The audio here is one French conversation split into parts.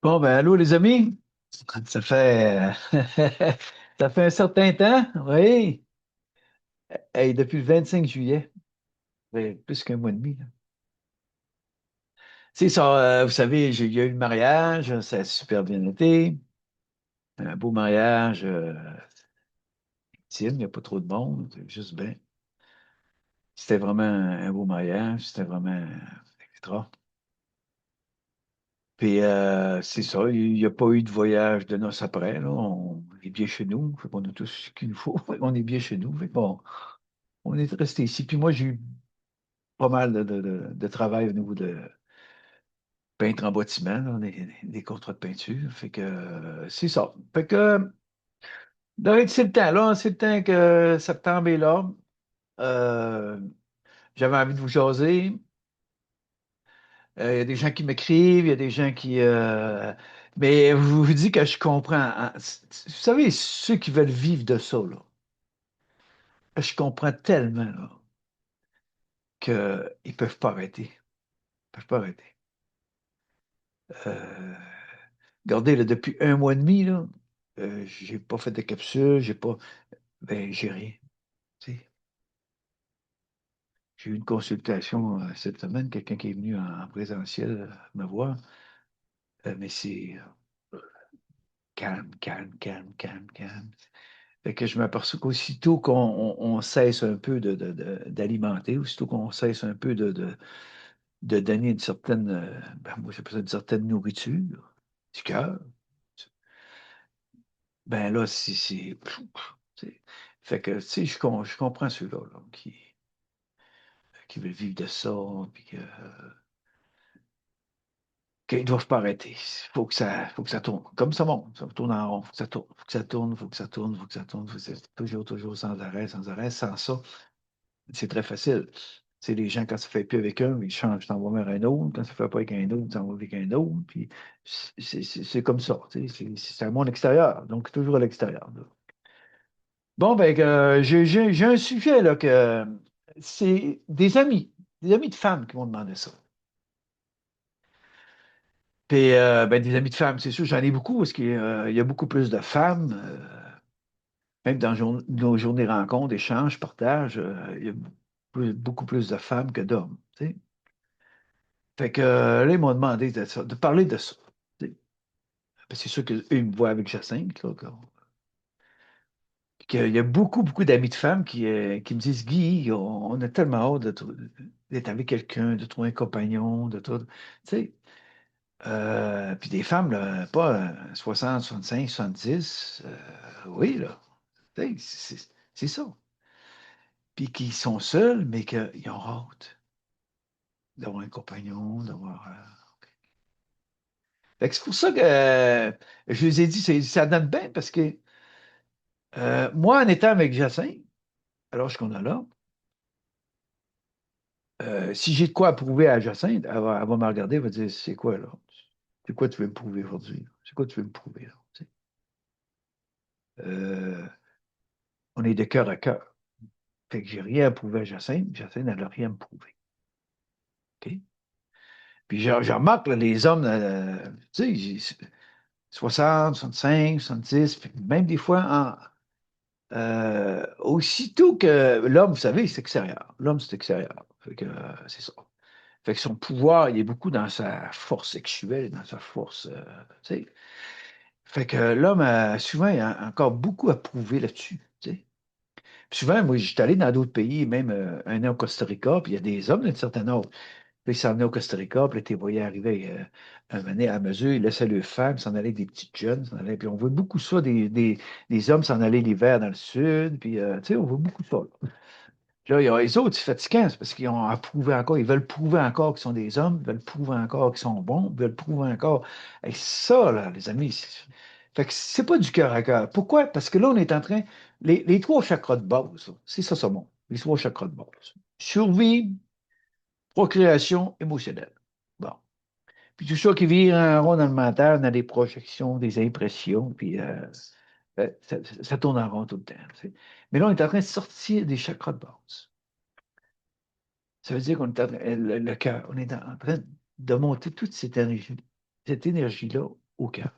Bon, ben, allô, les amis? Ça fait, ça fait un certain temps, oui. Hey, depuis le 25 juillet, plus qu'un mois et demi, là. C'est ça, vous savez, il y a eu le mariage, ça a super bien été. Un beau mariage, intime, il n'y a pas trop de monde, c'est juste bien. C'était vraiment un beau mariage, c'était vraiment extra. Puis, c'est ça, il n'y a pas eu de voyage de noces après, là. On est bien chez nous, fait qu'on a tout ce qu'il nous faut, on est bien chez nous. Fait que bon, on est resté ici. Puis moi, j'ai eu pas mal de travail au niveau de peintre en bâtiment, là, des contrats de peinture. Fait que c'est ça. Fait que c'est le temps, là. C'est le temps que septembre est là. Euh, J'avais envie de vous jaser. Il y a des gens qui m'écrivent, il y a des gens qui. Mais je vous dis que je comprends, hein. Vous savez, ceux qui veulent vivre de ça, là, je comprends tellement là, qu'ils ne peuvent pas arrêter. Ils peuvent pas arrêter. Euh, Regardez, là, depuis un mois et demi, là, j'ai pas fait de capsule, j'ai pas. Ben, j'ai rien. Tu sais. J'ai eu une consultation cette semaine, quelqu'un qui est venu en présentiel me voir. Mais c'est calme, calme, calme, calme, calme. Fait que je m'aperçois qu'aussitôt qu'on cesse un peu d'alimenter, aussitôt qu'on cesse un peu de donner une certaine, ben, moi j'appelle ça une certaine nourriture du cœur, ben là, tu sais. Fait que, tu sais, je comprends ceux-là là, qui veulent vivre de ça, puis qu'ils ne doivent pas arrêter. Faut que ça tourne. Comme ça monte, ça tourne en rond, faut que ça tourne, faut que ça tourne, faut que ça tourne, faut que ça tourne, toujours, toujours, sans arrêt, sans arrêt. Sans ça, c'est très facile. C'est les gens, quand ça ne fait plus avec un, ils changent, t'en vas vers un autre. Quand ça ne fait pas avec un autre, t'en vas avec un autre. Puis c'est comme ça. Tu sais, c'est un monde extérieur. Donc, toujours à l'extérieur, là. Bon, ben, j'ai un sujet, là, que c'est des amis de femmes qui m'ont demandé ça. Puis, ben, des amis de femmes, c'est sûr, j'en ai beaucoup parce qu'il y a beaucoup plus de femmes, même dans nos journées rencontres, échanges, partages, il y a beaucoup plus de femmes que d'hommes. Tu sais. Fait que là, ils m'ont demandé de parler de ça. Tu sais. Ben, c'est sûr qu'eux, ils me voient avec Jacinthe, là, qu'il y a beaucoup, beaucoup d'amis de femmes qui me disent, Guy, on a tellement hâte d'être avec quelqu'un, de trouver un compagnon, de tout. Tu sais. Puis des femmes, là, pas 60, 65, 70, oui, là. Tu sais, c'est ça. Puis qui sont seuls, mais qu'ils ont hâte d'avoir un compagnon, d'avoir. Fait que c'est pour ça que je les ai dit, ça donne bien parce que moi, en étant avec Jacinthe, alors ce qu'on a là, si j'ai de quoi à prouver à Jacinthe, elle va me regarder, elle va dire, c'est quoi là? C'est quoi tu veux me prouver aujourd'hui? C'est quoi tu veux me prouver là? Tu sais. Euh, on est de cœur à cœur. Fait que j'ai rien à prouver à Jacinthe, Jacinthe n'a rien à me prouver. OK? Puis je remarque, là, les hommes, tu sais, 60, 65, 70, puis même des fois, aussitôt que l'homme, vous savez, c'est extérieur. L'homme, c'est extérieur. Fait que, c'est ça. Fait que son pouvoir, il est beaucoup dans sa force sexuelle, dans sa force, tu sais. Fait que l'homme, souvent, il a encore beaucoup à prouver là-dessus, tu sais. Puis souvent, moi, j'étais allé dans d'autres pays, même un an au Costa Rica, puis il y a des hommes d'un certain âge. Puis ils s'en venaient au Costa Rica, puis là, tu les voyais arriver un moment donné, à mesure, ils laissaient leurs femmes s'en aller avec des petites jeunes, s'en aller. Puis on voit beaucoup ça, des hommes s'en aller l'hiver dans le sud, puis tu sais, on voit beaucoup ça. Là, il y a les autres, c'est fatigant, c'est parce qu'ils ont à prouver encore, ils veulent prouver encore qu'ils sont des hommes, ils veulent prouver encore qu'ils sont bons, ils veulent prouver encore. Et ça, là, les amis, fait que c'est pas du cœur à cœur. Pourquoi? Parce que là, on est en train, les trois chakras de base, là, c'est ça, montre. Les trois chakras de base. Survie, procréation, émotionnelle. Bon. Puis tout ça qui vire en rond dans le mental, dans des projections, des impressions, puis ça tourne en rond tout le temps. Tu sais. Mais là, on est en train de sortir des chakras de base. Ça veut dire qu'on est en train, le cœur, on est en train de monter toute cette énergie-là au cœur.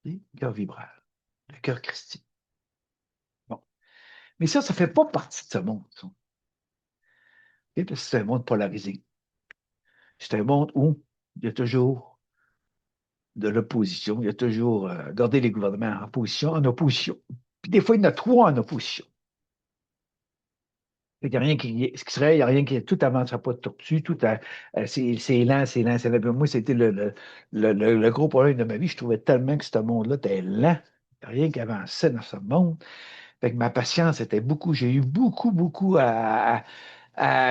Le cœur vibral, le cœur christique. Bon. Mais ça ne fait pas partie de ce monde, ça. OK? Parce que c'est un monde polarisé. C'est un monde où il y a toujours de l'opposition, il y a toujours gardé les gouvernements en position, en opposition. Puis des fois, il y en a trois en opposition. Il n'y a rien qui, ce qui serait, il n'y a rien qui, tout avance pas de tortue, c'est lent, c'est lent, c'est lent. Moi, c'était le gros problème de ma vie. Je trouvais tellement que ce monde-là était lent. Il n'y a rien qui avançait dans ce monde. Fait que ma patience était beaucoup, j'ai eu beaucoup à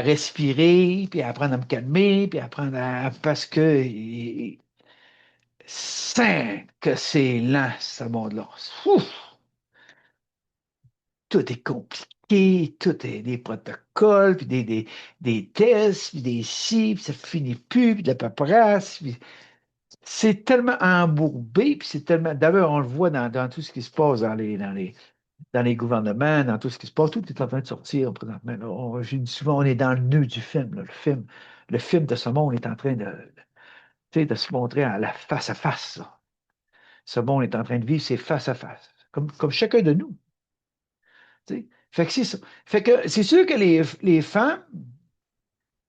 respirer, puis à apprendre à me calmer, puis à apprendre à, parce que que c'est lent, ce monde-là. Ouf! Tout est compliqué, tout est des protocoles, puis des tests, puis des ci, puis ça finit plus, puis de la paperasse. C'est tellement embourbé, puis c'est tellement. D'ailleurs, on le voit dans tout ce qui se passe dans les gouvernements, dans tout ce qui se passe, tout est en train de sortir présentement. Là. Je dis souvent, on est dans le nœud du film. Là. Le film de ce monde est en train tu sais, de se montrer à la face à face. Là. Ce monde est en train de vivre c'est face à face, comme chacun de nous. Tu sais. Fait que c'est ça. Fait que c'est sûr que les femmes,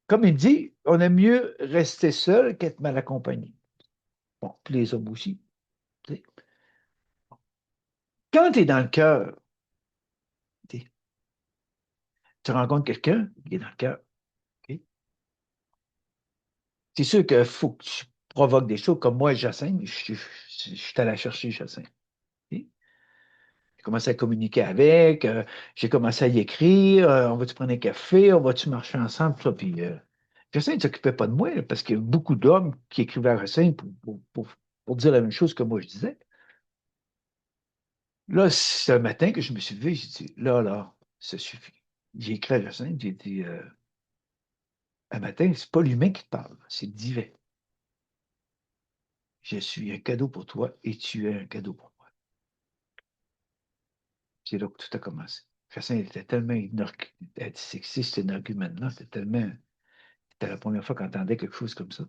comme il dit, on aime mieux rester seul qu'être mal accompagné. Bon, puis les hommes aussi. Tu sais. Quand tu es dans le cœur, tu rencontres quelqu'un qui est dans le cœur. OK? C'est sûr qu'il faut que tu provoques des choses comme moi, Jacinthe. Je suis allé chercher Jacinthe. OK? J'ai commencé à communiquer avec, j'ai commencé à y écrire, on va-tu prendre un café, on va-tu marcher ensemble, tout ça. Puis Jacinthe ne s'occupait pas de moi, là, parce qu'il y a beaucoup d'hommes qui écrivaient à Jacinthe pour dire la même chose que moi je disais. Là, c'est un matin que je me suis levé, j'ai dit, là, ça suffit. J'ai écrit à Jacinthe, j'ai dit, un matin, c'est pas l'humain qui te parle, c'est le divin. Je suis un cadeau pour toi et tu es un cadeau pour moi. C'est là que tout a commencé. Jacinthe était tellement sexiste, cet argument-là, c'était la première fois qu'on entendait quelque chose comme ça.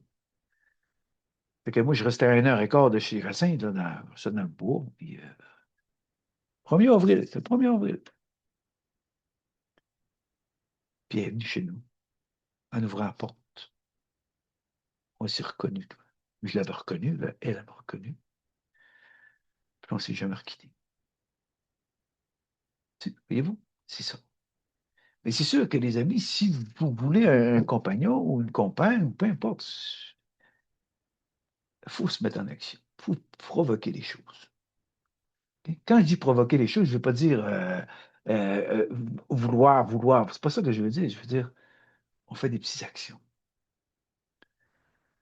Fait que moi, je restais à 1h15 de chez Jacinthe, là, dans le bois. Puis, 1er avril, c'est le 1er avril. Puis elle est venue chez nous, en ouvrant la porte. On s'est reconnus. Je l'avais reconnu, là, elle m'a reconnu. Puis on ne s'est jamais requitté. Voyez-vous? C'est ça. Mais c'est sûr que les amis, si vous voulez un compagnon ou une compagne, peu importe, il faut se mettre en action. Il faut provoquer les choses. Ok? Quand je dis provoquer les choses, je ne veux pas dire vouloir. C'est pas ça que je veux dire. Je veux dire, on fait des petites actions.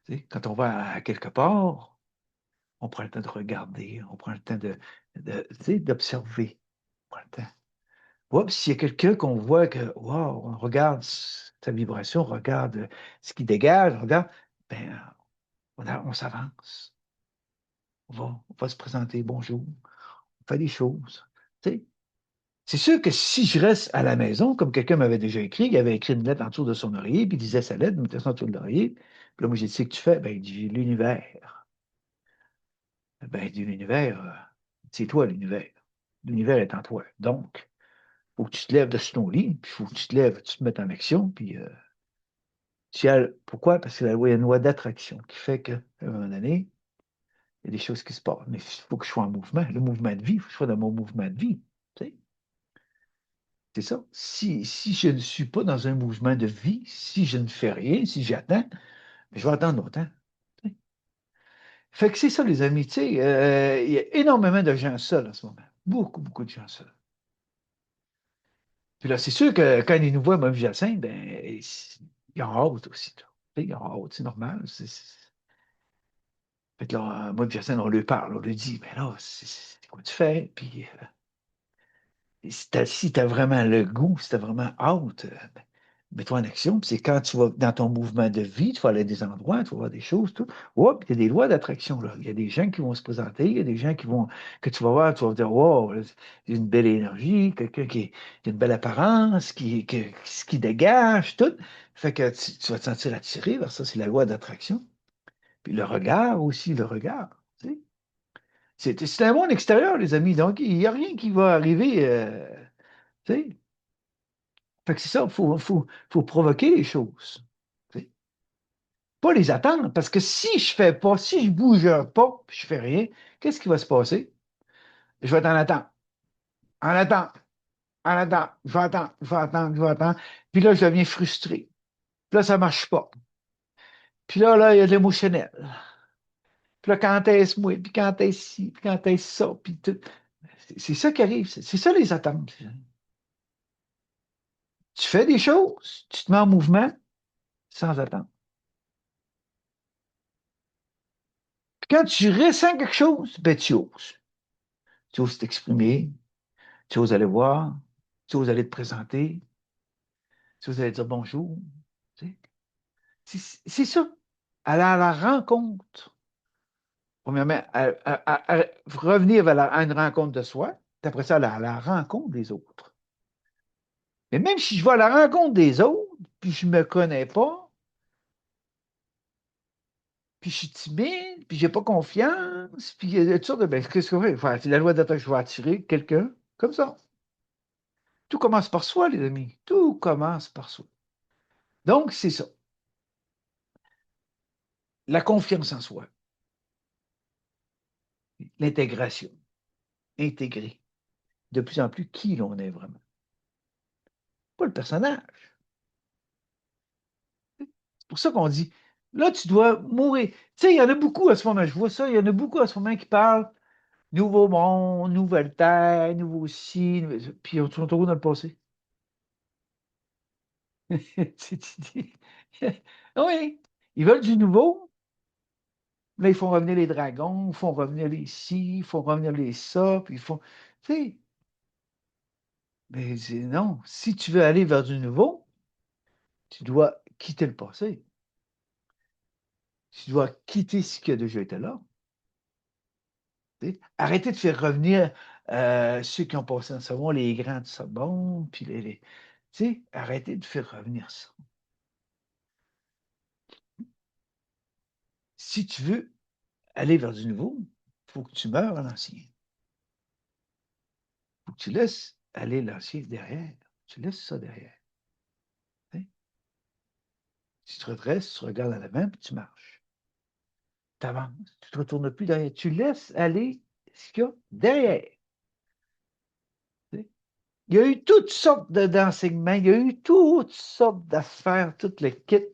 Tu sais, quand on va à quelque part, on prend le temps de regarder, on prend le temps tu sais, d'observer. On prend le temps. Oups, s'il y a quelqu'un qu'on voit que, wow, on regarde sa vibration, on regarde ce qui dégage, on regarde, ben, on s'avance. On va se présenter, bonjour, on fait des choses. Tu sais. C'est sûr que si je reste à la maison, comme quelqu'un m'avait déjà écrit, il avait écrit une lettre en dessous de son oreiller, puis il disait sa lettre, il mettait ça en dessous de l'oreiller. Puis là, moi, j'ai dit, c'est que tu fais? Ben, il dit, l'univers. Ben, il dit, l'univers, c'est toi, l'univers. L'univers est en toi. Donc, il faut que tu te lèves de ton lit, puis il faut que tu te lèves, tu te mettes en action, puis pourquoi? Parce que il y a une loi d'attraction qui fait qu'à un moment donné, il y a des choses qui se passent. Mais il faut que je sois en mouvement. Le mouvement de vie, il faut que je sois dans mon mouvement de vie. Tu sais. C'est ça. Si je ne suis pas dans un mouvement de vie, si je ne fais rien, si j'attends, je vais attendre longtemps. Tu sais. Fait que c'est ça, les amis. Tu sais, il y a énormément de gens seuls en ce moment. Beaucoup de gens seuls. Puis là, c'est sûr que quand ils nous voient, même Jacinthe, ben, ils ont hâte aussi. Là. Tu sais, ils ont hâte, c'est normal. Fait que là, moi et Jacinthe, on lui parle, on lui dit, mais là, c'est quoi tu fais? Puis si t'as vraiment le goût, si t'as vraiment hâte, ben, mets-toi en action. Puis c'est quand tu vas dans ton mouvement de vie, tu vas aller à des endroits, tu vas voir des choses, tout. Oups, il y a des lois d'attraction, là. Il y a des gens qui vont se présenter, il y a des gens que tu vas voir, tu vas dire, wow, il y a une belle énergie, quelqu'un qui a une belle apparence, qui dégage, tout. Fait que tu vas te sentir attiré vers ça, c'est la loi d'attraction. Puis le regard aussi, le regard. Tu sais. C'est un monde extérieur, les amis. Donc, il n'y a rien qui va arriver. Tu sais. Fait que c'est ça, faut provoquer les choses. Tu sais. Pas les attendre. Parce que si je fais pas, si je bouge pas, puis je fais rien, qu'est-ce qui va se passer? Je vais être en attente. En attente. En attente. Je vais attendre. Je vais attendre. Je vais attendre. Puis là, je deviens frustré. Puis là, ça marche pas. Puis là, il y a de l'émotionnel. Puis là, quand est-ce moi, puis quand est-ce ci, puis quand est-ce ça, puis tout. C'est ça qui arrive. C'est ça les attentes. Tu fais des choses, tu te mets en mouvement sans attendre. Puis quand tu ressens quelque chose, ben tu oses. Tu oses t'exprimer, tu oses aller voir, tu oses aller te présenter, tu oses aller dire bonjour. Tu sais. C'est ça. Aller à la rencontre. Premièrement, revenir à une rencontre de soi, puis après ça, aller à la rencontre des autres. Mais même si je vais à la rencontre des autres, puis je ne me connais pas, puis je suis timide, puis j'ai pas confiance, puis il y a toutes sortes de. Ben, qu'est-ce qu'on fait? Enfin, c'est la loi d'attente, je vais attirer quelqu'un comme ça. Tout commence par soi, les amis. Tout commence par soi. Donc, c'est ça. La confiance en soi, l'intégration, intégrer de plus en plus qui l'on est vraiment. Pas le personnage. C'est pour ça qu'on dit, là, tu dois mourir. Tu sais, il y en a beaucoup à ce moment, je vois ça, il y en a beaucoup à ce moment qui parlent nouveau monde, nouvelle terre, nouveau ci, puis on tourne dans le passé. Oui, ils veulent du nouveau. Là, ils font revenir les dragons, ils font revenir les ci, ils font revenir les ça, puis ils font. Tu sais, mais non. Si tu veux aller vers du nouveau, tu dois quitter le passé. Tu dois quitter ce qui a déjà été là. Tu sais. Arrêtez de faire revenir ceux qui ont passé en savon, les grands de Sorbonne, puis tu sais, arrêtez de faire revenir ça. Si tu veux aller vers du nouveau, il faut que tu meurs à l'ancien. Il faut que tu laisses aller l'ancien derrière. Tu laisses ça derrière. Tu sais. Tu te redresses, tu regardes à l'avant, puis tu marches. Tu avances. Tu ne te retournes plus derrière. Tu laisses aller ce qu'il y a derrière. Tu sais. Il y a eu toutes sortes d'enseignements, il y a eu toutes sortes d'affaires, toutes les kits.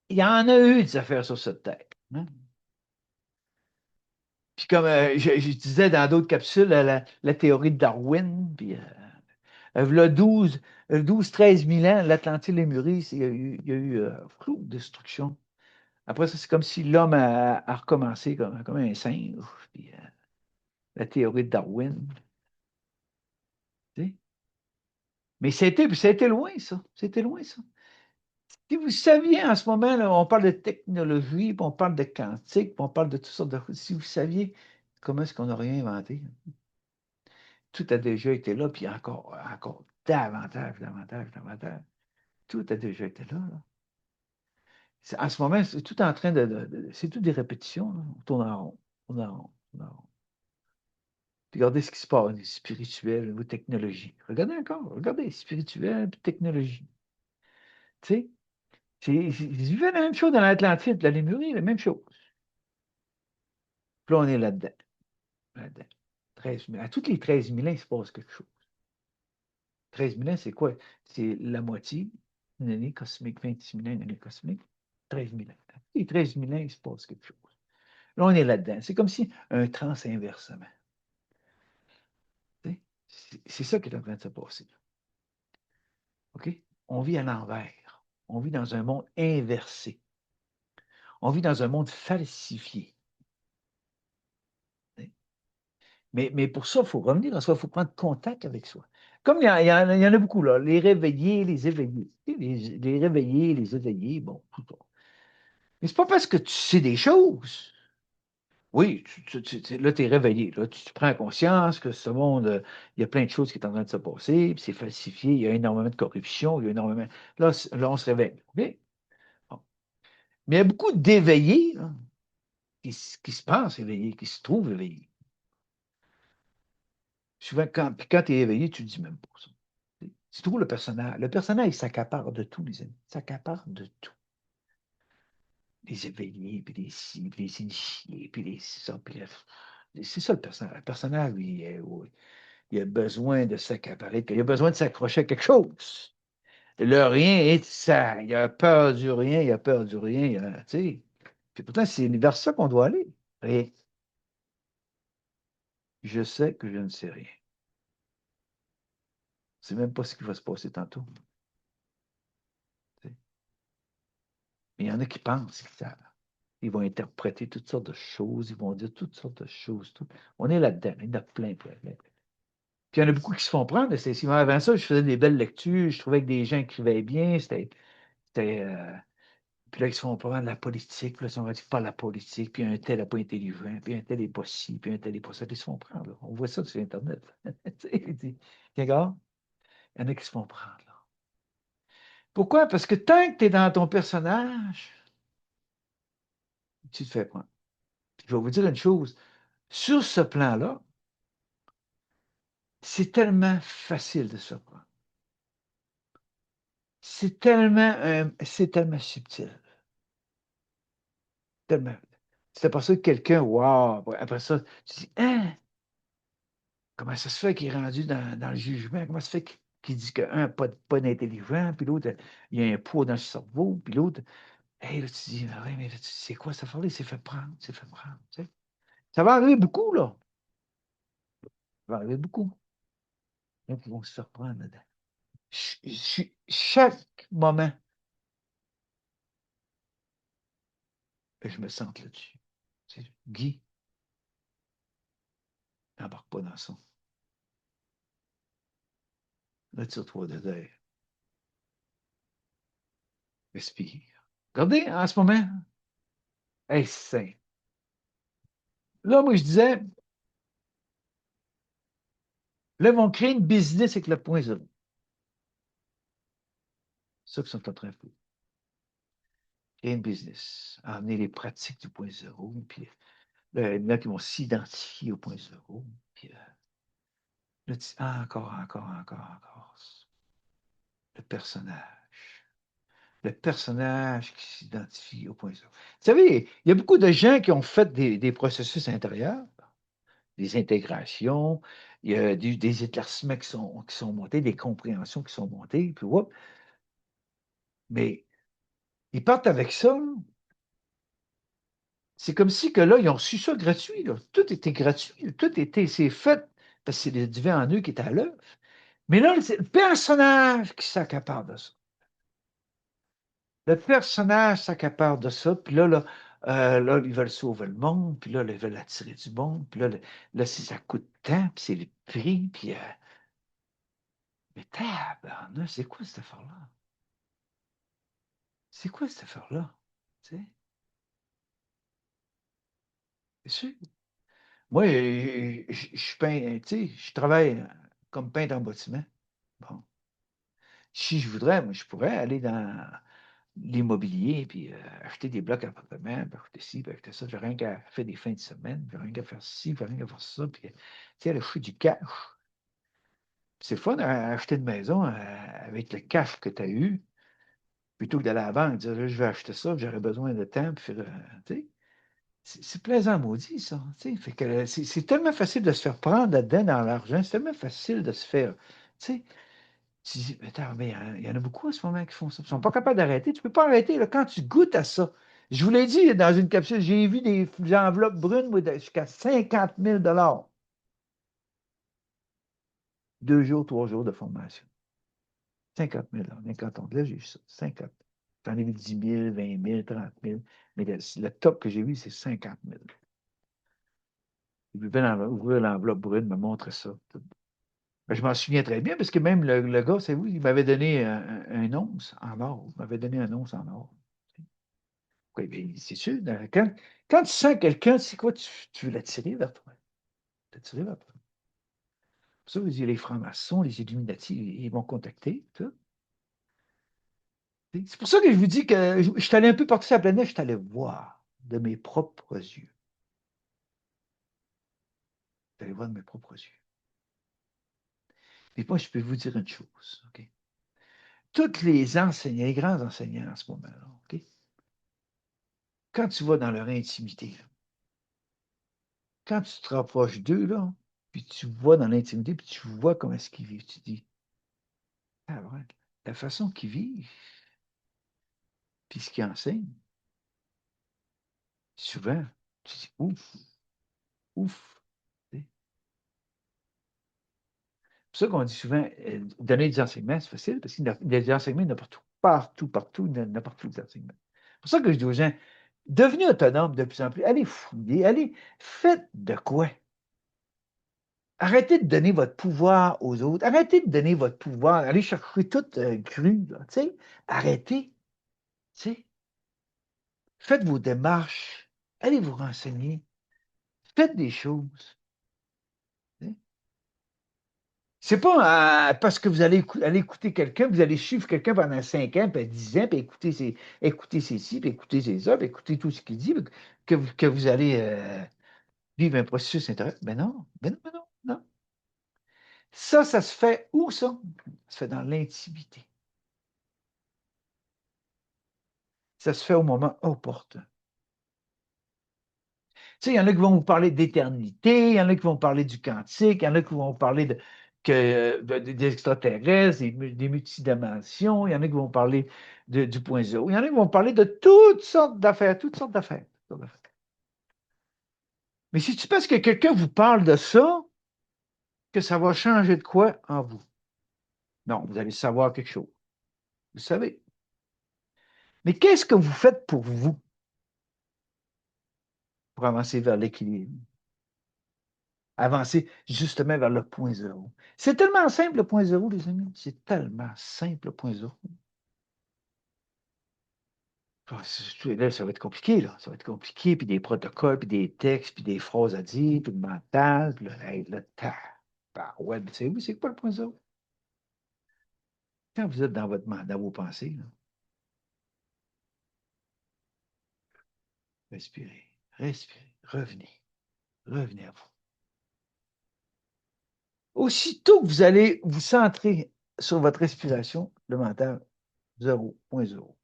Il y en a eu des affaires sur cette terre. Hein. Puis comme je disais dans d'autres capsules, la théorie de Darwin, puis là, 13 000 ans, l'Atlantide Lémurie, il y a eu flou, destruction. Après ça, c'est comme si l'homme a recommencé comme un singe. Puis, la théorie de Darwin. Tu sais. Mais c'était loin, ça. C'était loin, ça. Si vous saviez en ce moment, là, on parle de technologie, puis on parle de quantique, puis on parle de toutes sortes de choses. Si vous saviez comment est-ce qu'on n'a rien inventé, tout a déjà été là, puis encore davantage, davantage, davantage. Tout a déjà été là. Là. En ce moment, c'est tout en train c'est tout des répétitions. Là. On tourne en rond. On tourne en rond. On tourne en rond. Puis regardez ce qui se passe, les spirituels, ou technologie. Regardez encore, regardez, spirituel, puis technologie. Tu sais, j'ai vu la même chose dans l'Atlantide, la Lémurie, la même chose. Puis là, on est là-dedans. Là-dedans. 13 000. À toutes les 13 000 ans, il se passe quelque chose. 13 000 ans, c'est quoi? C'est la moitié d'une année cosmique, 26 000 ans, une année cosmique. 13 000 ans. À tous les 13 000 ans, il se passe quelque chose. Là, on est là-dedans. C'est comme si un trans-inversement. Tu sais. C'est ça qui est en train de se passer. OK? On vit à l'envers. On vit dans un monde inversé. On vit dans un monde falsifié. Mais pour ça, il faut revenir à soi, il faut prendre contact avec soi. Comme il y en a beaucoup, là, les réveillés, les éveillés. Les réveillés, les éveillés, bon, tout ça. Mais c'est pas parce que tu sais des choses. Oui, là, tu es réveillé. Là, tu prends conscience que ce monde, il y a plein de choses qui sont en train de se passer, puis c'est falsifié, il y a énormément de corruption, il y a énormément. Là, on se réveille. OK? Bon. Mais il y a beaucoup d'éveillés, là, qui se pense éveillé, qui se trouve éveillé. Souvent, quand tu es éveillé, tu ne dis même pas ça. C'est toujours le personnage. Le personnage, il s'accapare de tout, les amis. Il s'accapare de tout. Les éveillés, puis les ci, puis les initiés, puis les ça, puis c'est ça le personnage. Le personnage, lui, oui, il a besoin de s'accaparer, il a besoin de s'accrocher à quelque chose. Le rien est ça. Il a peur du rien, il a peur du rien, tu sais. Puis pourtant, c'est vers ça qu'on doit aller. Et je sais que je ne sais rien. Je ne sais même pas ce qui va se passer tantôt. Tu sais. Mais il y en a qui pensent qu'ils savent. Ils vont interpréter toutes sortes de choses, ils vont dire toutes sortes de choses. Tout. On est là-dedans, il y en a plein, plein, plein. Puis il y en a beaucoup qui se font prendre. Avant ça, je faisais des belles lectures, je trouvais que des gens écrivaient bien, puis là, ils se font prendre la politique, puis là, ils sont dit pas la politique, puis un tel n'est pas intelligent, puis un tel n'est pas ci, puis un tel n'est pas ça. Ils se font prendre. Là. On voit ça sur Internet. Regarde, il y en a qui se font prendre. Là. Pourquoi? Parce que tant que tu es dans ton personnage, tu te fais prendre. Puis je vais vous dire une chose. Sur ce plan-là, c'est tellement facile de se prendre. C'est tellement subtil. Tellement. C'est pas ça que quelqu'un, wow, après ça, tu dis, hein, comment ça se fait qu'il est rendu dans le jugement? Comment ça se fait qu'il dit qu'un n'a pas d'intelligent, puis l'autre, il y a un poids dans le cerveau, puis l'autre, hey, là, tu dis, ah ouais, mais là, c'est quoi ça fait? Il s'est fait prendre, il s'est fait prendre. Tu sais. Ça va arriver beaucoup, là. Ça va arriver beaucoup. Il y en a qui vont se faire prendre dedans. Chaque moment, je me sens là-dessus. Tu sais, Guy, n'embarque pas dans ça. Retire-toi de terre. Respire. Regardez, en ce moment, hey, c'est là, moi, je disais, là, ils vont créer une business avec le point zéro. C'est ça qu'ils sont en train de faire. Créer une business. Amener les pratiques du point zéro. Puis là, il y en a qui vont s'identifier au point zéro. Puis là, encore, encore, encore, encore. Le personnage. Le personnage qui s'identifie au point zéro. Vous savez, il y a beaucoup de gens qui ont fait des processus intérieurs, des intégrations, il y a des éclaircissements qui sont montés, des compréhensions qui sont montées, puis whoop. Mais ils partent avec ça. C'est comme si que là, ils ont reçu ça gratuit. Là. Tout était gratuit. Tout était, c'est fait parce que c'est le divin en eux qui est à l'œuvre. Mais là, c'est le personnage qui s'accapare de ça. Le personnage s'accapare de ça, puis là, ils veulent sauver le monde, puis là, ils veulent attirer du monde, puis là ça coûte tant, puis c'est le prix, puis mais tabarnak, c'est quoi cette affaire-là? C'est quoi cette affaire-là? Tu sais, c'est sûr. Moi, je peins, tu sais, je travaille comme peintre en bâtiment. Bon. Si je voudrais, moi, je pourrais aller dans l'immobilier, puis acheter des blocs d'appartements, puis acheter ci, puis acheter ça. J'ai rien qu'à faire des fins de semaine, j'ai rien qu'à faire ci, j'ai rien qu'à faire ça, puis tu sais, aller acheter du cash. C'est le fun d'acheter une maison avec le cash que tu as eu, plutôt que d'aller à la banque, dire, là, je vais acheter ça, j'aurais besoin de temps, puis faire, tu sais. C'est plaisant, maudit, ça. Tu sais. Fait que c'est tellement facile de se faire prendre là-dedans dans l'argent. C'est tellement facile de se faire. Tu sais, tu dis, mais attends, mais il y en a beaucoup en ce moment qui font ça. Ils ne sont pas capables d'arrêter. Tu ne peux pas arrêter là, quand tu goûtes à ça. Je vous l'ai dit dans une capsule, j'ai vu des enveloppes brunes moi, jusqu'à 50 000 2 jours, 3 jours de formation. 50 000 dans canton de là, j'ai vu ça. 50 000. J'en ai vu 10 000, 20 000, 30 000. Mais le top que j'ai vu, c'est 50 000. Il pouvait ouvrir l'enveloppe brune, me montrer ça. Ben, je m'en souviens très bien parce que même le gars, c'est vous, il m'avait donné un once en or. Il m'avait donné un once en or. Oui, mais c'est sûr, quand tu sens quelqu'un, c'est quoi, tu veux l'attirer vers toi. L'attirer vers toi. Pour ça, vous dites, les francs-maçons, les Illuminati, ils vont contacter. Tout. C'est pour ça que je vous dis que je suis allé un peu partout sur la planète, je suis allé voir de mes propres yeux. Vous allez voir de mes propres yeux. Mais moi, je peux vous dire une chose, OK? Tous les enseignants, les grands enseignants en ce moment-là, OK? Quand tu vas dans leur intimité, là, quand tu te rapproches d'eux, là, puis tu vois dans l'intimité, puis tu vois comment est-ce qu'ils vivent, tu te dis, ah ouais, la façon qu'ils vivent, puis ce qu'ils enseignent, souvent, tu dis, ouf, ouf. C'est pour ça qu'on dit souvent, donner des enseignements, c'est facile, parce qu'il y a des enseignements, il y en a partout. Partout, partout, il y en a partout des enseignements. C'est pour ça que je dis aux gens, devenez autonome de plus en plus. Allez fouiller, allez, faites de quoi? Arrêtez de donner votre pouvoir aux autres. Arrêtez de donner votre pouvoir. Allez chercher tout cru, là, tu sais. Arrêtez, tu sais. Faites vos démarches. Allez vous renseigner. Faites des choses. Tu sais. C'est pas parce que vous allez aller écouter quelqu'un, vous allez suivre quelqu'un pendant 5 ans, puis 10 ans, puis écouter ses ci, puis écouter ses ça, puis écouter tout ce qu'il dit, que vous allez vivre un processus intérieur. Ben non, ben non, ben non, non. Ça se fait où, ça? Ça se fait dans l'intimité. Ça se fait au moment opportun. Tu sais, il y en a qui vont vous parler d'éternité, il y en a qui vont parler du quantique, il y en a qui vont parler des extraterrestres, des multidimensions, il y en a qui vont parler du point zéro, il y en a qui vont parler de toutes sortes d'affaires, toutes sortes d'affaires. Mais si tu penses que quelqu'un vous parle de ça, que ça va changer de quoi en vous? Non, vous allez savoir quelque chose. Vous savez. Mais qu'est-ce que vous faites pour vous, pour avancer vers l'équilibre? Avancer justement vers le point zéro. C'est tellement simple le point zéro, les amis. C'est tellement simple le point zéro. Là, ça va être compliqué, là. Ça va être compliqué, puis des protocoles, puis des textes, puis des phrases à dire, puis le mental, puis ouais, mais savez-vous, c'est quoi le point zéro? Quand vous êtes dans vos pensées, là, respirez, respirez, revenez à vous. Aussitôt que vous allez vous centrer sur votre respiration, le mental, zéro, point zéro.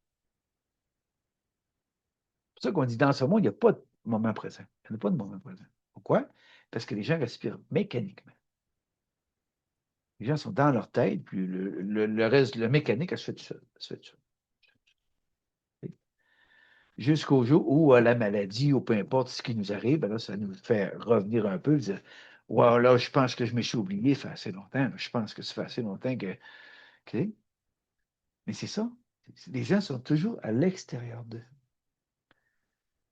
C'est pour ça qu'on dit dans ce monde, il n'y a pas de moment présent. Il n'y a pas de moment présent. Pourquoi? Parce que les gens respirent mécaniquement. Les gens sont dans leur tête, puis le reste, le mécanique, elle se fait tout seul. Elle se fait tout seul. Jusqu'au jour où la maladie, ou peu importe ce qui nous arrive, ben là, ça nous fait revenir un peu, dire, ouais, là, je pense que je me suis oublié, ça fait assez longtemps. Je pense que ça fait assez longtemps que. OK? Mais c'est ça. Les gens sont toujours à l'extérieur d'eux.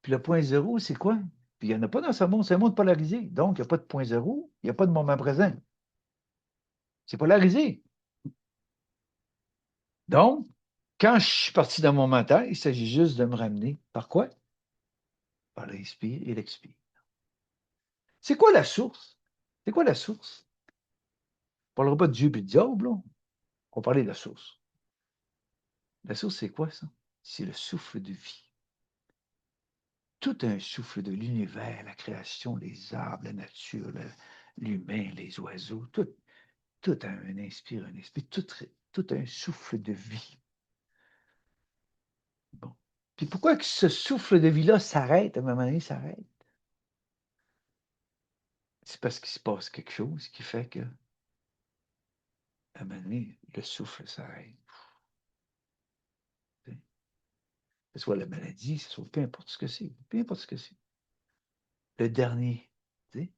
Puis le point zéro, c'est quoi? Puis il n'y en a pas dans ce monde, c'est un monde polarisé. Donc, il n'y a pas de point zéro, il n'y a pas de moment présent. C'est polarisé. Donc, quand je suis parti dans mon mental, il s'agit juste de me ramener. Par quoi? Par l'inspire et l'expire. C'est quoi la source? C'est quoi la source? On ne parlera pas de Dieu et de diable, là. On va parler de la source. La source, c'est quoi, ça? C'est le souffle de vie. Tout un souffle de l'univers, la création, les arbres, la nature, l'humain, les oiseaux, tout a un inspire, un expire, tout un souffle de vie. Bon. Puis pourquoi que ce souffle de vie-là s'arrête, à un moment donné, s'arrête? C'est parce qu'il se passe quelque chose qui fait que, à un moment donné, le souffle s'arrête. Que ce soit la maladie, ce soit peu importe ce que c'est, peu importe ce que c'est. Le dernier, tu sais.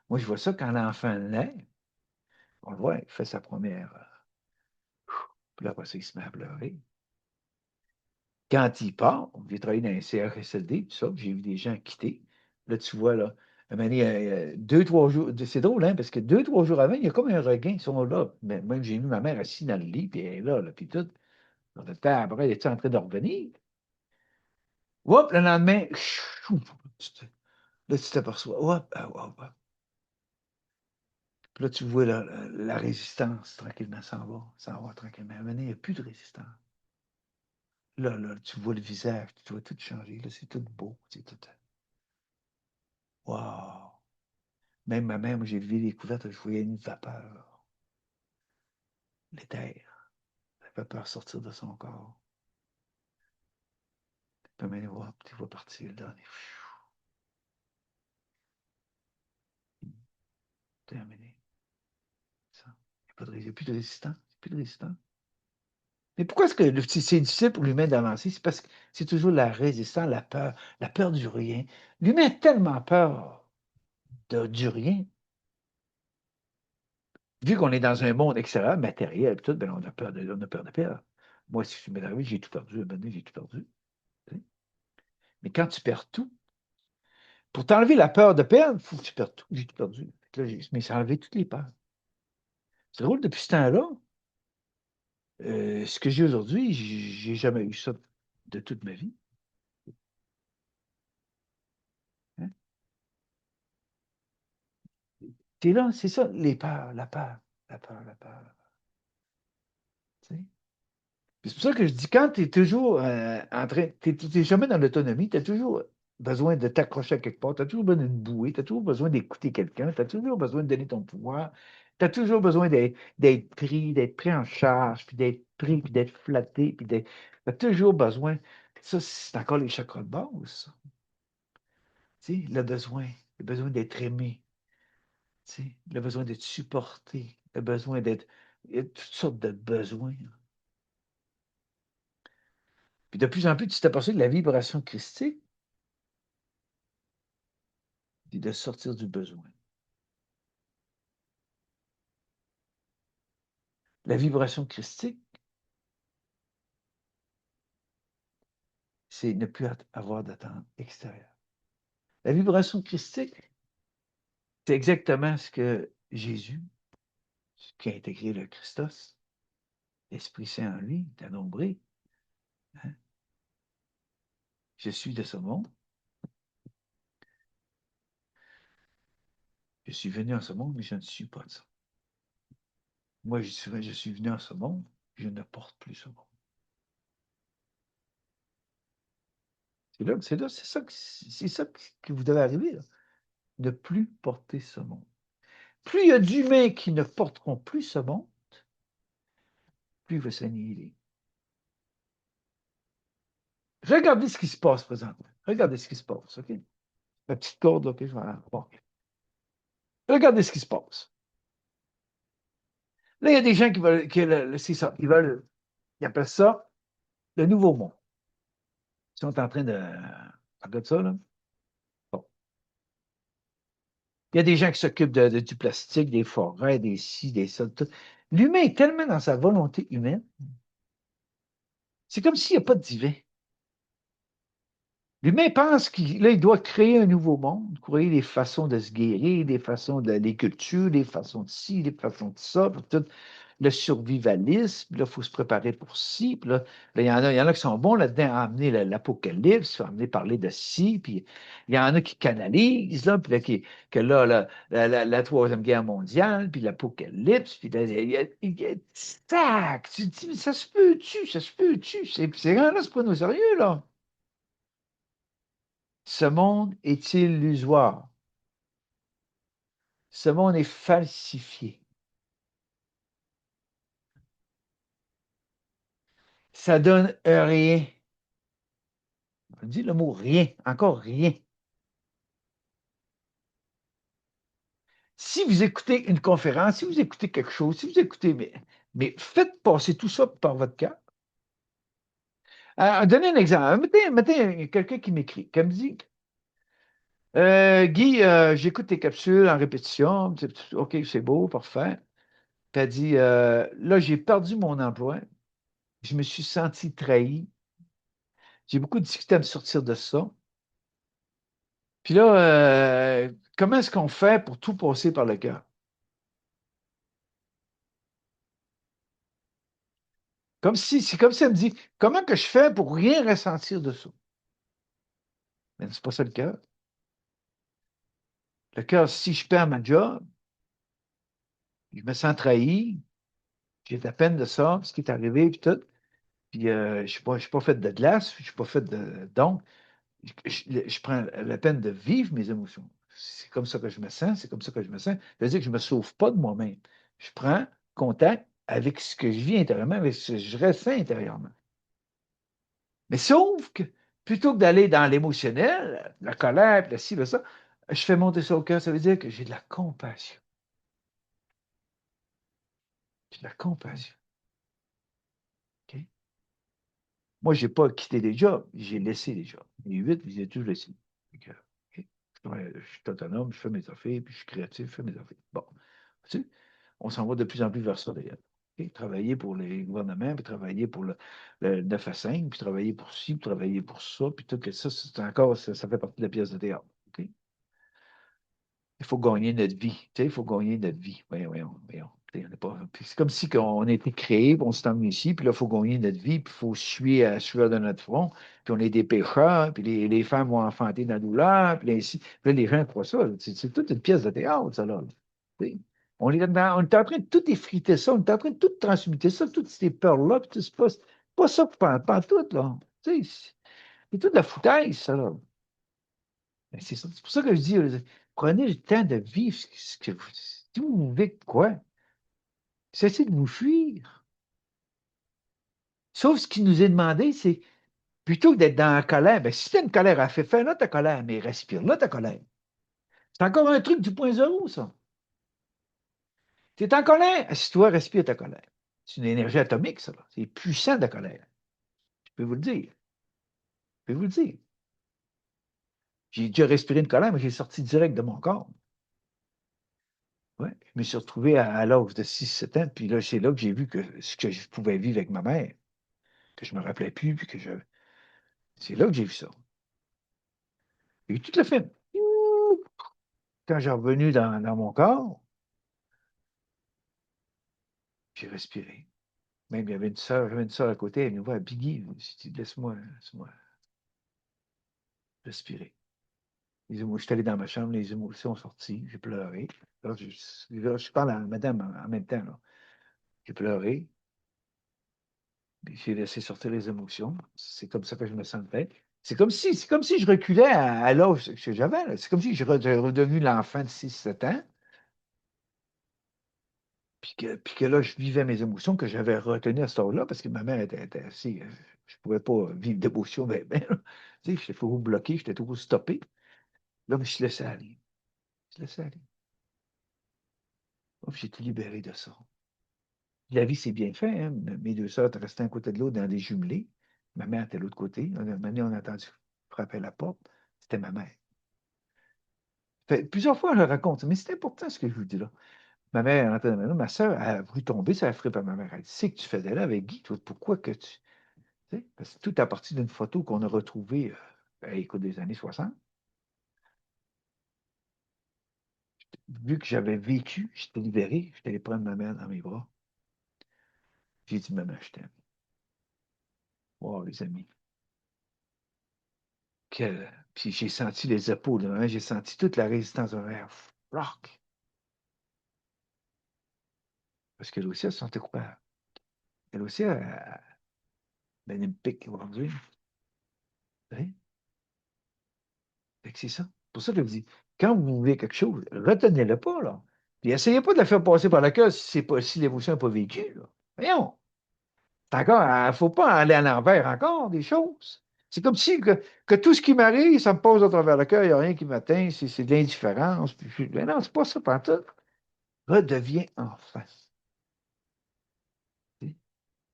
Moi, je vois ça quand l'enfant naît, on le voit, il fait sa première. Puis là, après ça, il se met à pleurer. Quand il part, on vient travailler dans un CHSLD, tout ça, j'ai vu des gens quitter. Là, tu vois, là, à un moment donné, 2, 3 jours, c'est drôle, hein, parce que 2, 3 jours avant, il y a comme un regain, ils sont là. Mais même, j'ai vu ma mère assise dans le lit, puis elle est là, puis tout. Dans le temps, après, elle était en train de revenir. Hop, le lendemain, chou, là, tu t'aperçois, hop, hop, hop. Puis là, tu vois la résistance tranquillement s'en va tranquillement. À un moment donné, il n'y a plus de résistance. Là, tu vois le visage, tu vois tout changer. Là, c'est tout beau. C'est tout. Wow! Même ma mère, moi, j'ai vu les couvertes, je voyais une vapeur, l'éther, la vapeur sortir de son corps. Puis maintenant, hop, tu vois partir le dernier. Terminé. Ça. Il n'y a plus de résistance. Il n'y a plus de résistance. Mais pourquoi est-ce que c'est difficile pour l'humain d'avancer? C'est parce que c'est toujours la résistance, la peur du rien. L'humain a tellement peur du rien. Vu qu'on est dans un monde extérieur, matériel, tout, ben on a peur de perdre. Moi, si je m'est arrivé, j'ai tout perdu. Maintenant, j'ai tout perdu. Mais quand tu perds tout, pour t'enlever la peur de perdre, il faut que tu perds tout. J'ai tout perdu. Là, mais ça a enlevé toutes les peurs. C'est drôle, depuis ce temps-là, ce que j'ai aujourd'hui, j'ai jamais eu ça de toute ma vie. Hein. C'est là, c'est ça, les peurs, la peur, la peur, la peur. Tu sais. C'est pour ça que je dis, quand tu es toujours en train, tu n'es jamais dans l'autonomie, tu as toujours besoin de t'accrocher à quelque part, tu as toujours besoin d'une bouée, tu as toujours besoin d'écouter quelqu'un, tu as toujours besoin de donner ton pouvoir, tu as toujours besoin d'être pris en charge, puis d'être pris, puis d'être flatté, puis tu as toujours besoin. Ça, c'est encore les chakras de base, ça. Tu sais, le besoin d'être aimé, tu sais, le besoin d'être supporté, le besoin d'être. Il y a toutes sortes de besoins. Puis de plus en plus, tu t'aperçois que la vibration christique, c'est de sortir du besoin. La vibration christique, c'est ne plus avoir d'attente extérieure. La vibration christique, c'est exactement ce que Jésus, qui a intégré le Christos, l'Esprit Saint en lui, t'a nombré. Hein? Je suis de ce monde. Je suis venu en ce monde, mais je ne suis pas de ça. Moi, je suis venu en ce monde, je ne porte plus ce monde. C'est ça que vous devez arriver, là. Ne plus porter ce monde. Plus il y a d'humains qui ne porteront plus ce monde, plus il va s'annihiler. Regardez ce qui se passe présentement. Regardez ce qui se passe, OK? La petite corde, OK, je vais bon. Regardez ce qui se passe. Là, il y a des gens qui veulent, c'est ça, ils appellent ça le nouveau monde. Ils sont en train de, regarde ça, là. Bon. Il y a des gens qui s'occupent du plastique, des forêts, des ci, des ça, tout. L'humain est tellement dans sa volonté humaine, c'est comme s'il n'y a pas de divin. L'humain pense qu'il il doit créer un nouveau monde, créer des façons de se guérir, des façons des cultures, des façons de ci, des façons de ça, puis tout le survivalisme, là, il faut se préparer pour ci, puis là, il y en a qui sont bons là-dedans à amener l'apocalypse, à amener parler de ci, puis il y en a qui canalisent, là, puis là, que là, la Troisième Guerre mondiale, puis l'apocalypse, puis là, tac, tu te dis, mais ça se peut-tu, ces gens-là, c'est pas nos sérieux, là. Ce monde est illusoire. Ce monde est falsifié. Ça donne rien. On dit le mot rien, encore rien. Si vous écoutez une conférence, si vous écoutez quelque chose, si vous écoutez, mais faites passer tout ça par votre cœur. Donnez un exemple. Mettez quelqu'un qui m'écrit, qui me dit Guy, j'écoute tes capsules en répétition. OK, c'est beau, parfait. Puis elle dit là, j'ai perdu mon emploi. Je me suis senti trahi. J'ai beaucoup discuté à me sortir de ça. Puis là, comment est-ce qu'on fait pour tout passer par le cœur? C'est comme si elle me dit, comment que je fais pour rien ressentir de ça? Mais c'est pas ça le cœur. Le cœur, si je perds ma job, je me sens trahi, j'ai de la peine de ça, ce qui est arrivé, puis tout. Puis je suis pas fait de glace, je suis pas fait de. Donc, je prends la peine de vivre mes émotions. C'est comme ça que je me sens, c'est comme ça que je me sens. Ça veut dire que je ne me sauve pas de moi-même. Je prends contact avec ce que je vis intérieurement, avec ce que je ressens intérieurement. Mais sauf que, plutôt que d'aller dans l'émotionnel, la colère, puis le ci, le ça, je fais monter ça au cœur, ça veut dire que j'ai de la compassion. J'ai de la compassion. OK? Moi, je n'ai pas quitté des jobs, j'ai laissé des jobs. Les 8, je les ai tous laissés. Fait que, OK? Je suis autonome, je fais mes affaires, puis je suis créatif, je fais mes affaires. Bon. Tu sais, on s'en va de plus en plus vers ça, d'ailleurs. OK? Travailler pour les gouvernements, puis travailler pour le 9 à 5, puis travailler pour ci, puis travailler pour ça, puis tout que ça, c'est encore, ça fait partie de la pièce de théâtre. OK? Il faut gagner notre vie. Tu sais, il faut gagner notre vie. Voyons, voyons, voyons. Tu sais, on est pas... Puis c'est comme si on a été créé, puis on s'est emmené ici, puis là, il faut gagner notre vie, puis il faut suer à la sueur de notre front, puis on est des pécheurs, puis les femmes vont enfanter dans la douleur, puis ainsi. Puis là, les gens croient ça. C'est toute une pièce de théâtre, ça, là. Tu sais. On est en train de tout effriter ça, on est en train de tout transmuter ça, toutes ces peurs-là, puis tout, c'est pas ça pas tout, là. Tu sais, c'est toute la foutaise, ça, là. Ben, c'est ça. C'est pour ça que je dis, prenez le temps de vivre ce que vous. Si vous vivez de quoi, cessez de vous fuir. Sauf ce qui nous est demandé, c'est plutôt que d'être dans la colère, ben, si tu as une colère à faire, fais là ta colère, mais respire là ta colère. C'est encore un truc du point zéro, ça. Tu es en colère, assis-toi, respire ta colère. C'est une énergie atomique, ça. Là. C'est puissant de la colère. Je peux vous le dire. Je peux vous le dire. J'ai déjà respiré une colère, mais j'ai sorti direct de mon corps. Ouais. Je me suis retrouvé à l'âge de 6 7 ans, puis là, c'est là que j'ai vu que ce que je pouvais vivre avec ma mère, que je me rappelais plus, puis que je. C'est là que j'ai vu ça. Et tout le film. Quand j'ai revenu dans mon corps, j'ai respiré. Même il y avait une sœur, j'avais une sœur à côté, elle me voit, Biggie, j'ai dit, laisse-moi respirer. Je suis allé dans ma chambre, les émotions sont sorties, j'ai pleuré. Je parle à madame en même temps. Là. J'ai pleuré, puis j'ai laissé sortir les émotions. C'est comme ça que je me sentais. C'est comme si je reculais à l'âge que j'avais. Là. C'est comme si j'étais redevenu l'enfant de 6 7 ans. Puis que là, je vivais mes émotions que j'avais retenues à ce temps-là parce que ma mère était assez. Je ne pouvais pas vivre d'émotions, ben. Tu sais, j'étais toujours bloqué, j'étais toujours stoppé. Là, je me laissais aller. Je laissais aller. Oh, puis j'ai été libéré de ça. La vie, c'est bien fait. Hein? Mes deux sœurs étaient restées un côté de l'autre dans des jumelés. Ma mère était de l'autre côté. On a entendu frapper à la porte. C'était ma mère. Plusieurs fois, je le raconte, mais c'est important ce que je vous dis là. Ma mère est rentrée dans la maison, ma soeur a voulu tomber, ça a frappé à ma mère. Elle dit, c'est que tu faisais là avec Guy, toi, pourquoi que tu. Tu sais, parce que tout à partir d'une photo qu'on a retrouvée, écoute, des années 60. Vu que j'avais vécu, j'étais libéré, j'étais allé prendre ma mère dans mes bras. J'ai dit, maman, je t'aime. Wow, les amis. Puis j'ai senti les épaules, hein, j'ai senti toute la résistance de ma mère. Rock. Parce qu'elle aussi, elle se sentait coupable. Elle aussi, ben, elle me pique aujourd'hui. Hein? Fait que c'est ça. C'est pour ça que je vous dis, quand vous vivez quelque chose, retenez-le pas, là. Puis essayez pas de la faire passer par la cœur si l'émotion n'est pas vécue, là. Voyons. Encore, il ne faut pas aller à l'envers encore des choses. C'est comme si que tout ce qui m'arrive, ça me pose à travers le cœur, il n'y a rien qui m'atteint, c'est de l'indifférence. Mais non, c'est pas ça, pantoute. Redeviens enfant. Tu sais.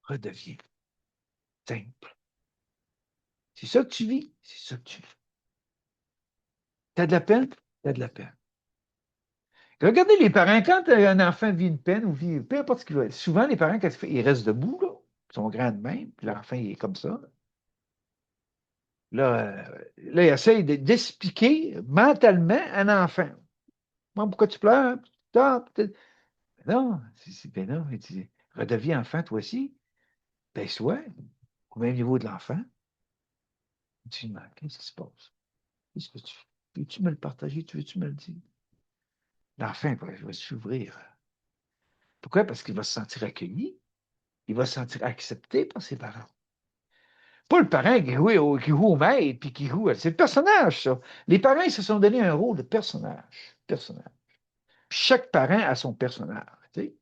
Redeviens simple. C'est ça que tu vis, c'est ça que tu vis. Tu as de la peine, tu as de la peine. Regardez les parents, quand un enfant vit une peine ou vit, peu importe ce qu'il va, souvent les parents, qu'est-ce qu'ils font? Ils restent debout, là. Ils sont grands de même, puis l'enfant, il est comme ça. Là, il essaye d'expliquer mentalement à un enfant. Maman, pourquoi tu pleures? Non, ben non, il dit, redeviens enfant, toi aussi. Ben, soit, au même niveau de l'enfant. Tu dis, qu'est-ce qui se passe? Qu'est-ce que tu fais? Veux-tu me le partager? Veux-tu me le dire? L'enfant, il va s'ouvrir. Pourquoi? Parce qu'il va se sentir accueilli. Il va se sentir accepté par ses parents. Pas le parent qui joue au maître, puis qui joue. C'est le personnage, ça. Les parents, ils se sont donné un rôle de personnage. Personnage. Puis chaque parent a son personnage. Tu sais.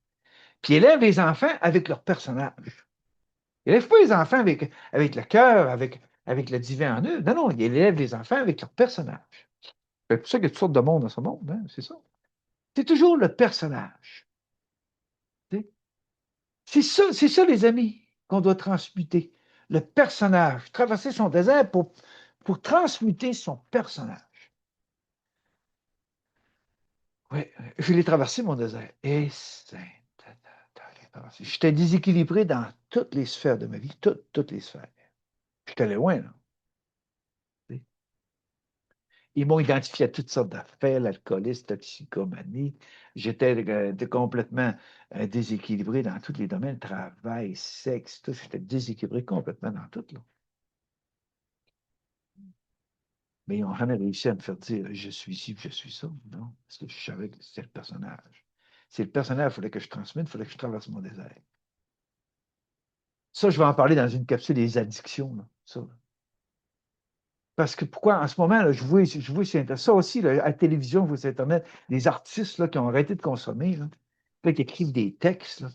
Puis il élève les enfants avec leur personnage. Il élève pas les enfants avec le cœur, avec le divin en eux. Non, non, il élève les enfants avec leur personnage. C'est pour ça qu'il y a toutes sortes de monde dans ce monde, hein, c'est ça. C'est toujours le personnage. Tu sais. C'est ça, les amis, qu'on doit transmuter. Le personnage. Traverser son désert pour transmuter son personnage. Oui, je l'ai traversé, mon désert. Et c'est. J'étais déséquilibré dans toutes les sphères de ma vie, toutes les sphères. J'étais allé loin, là. Ils m'ont identifié à toutes sortes d'affaires, l'alcoolisme, la toxicomanie. J'étais complètement déséquilibré dans tous les domaines, travail, sexe, tout. J'étais déséquilibré complètement dans tout, là. Mais ils n'ont jamais réussi à me faire dire je suis ci, je suis ça. Non, parce que je savais que c'était le personnage. C'est le personnage, il fallait que je transmette, il fallait que je traverse mon désert. Ça, je vais en parler dans une capsule des addictions, là, ça. Parce que pourquoi, en ce moment, là, je vois sur Internet, ça aussi, là, à la télévision, vous sur Internet, des artistes là, qui ont arrêté de consommer, là, puis là, qui écrivent des textes, là,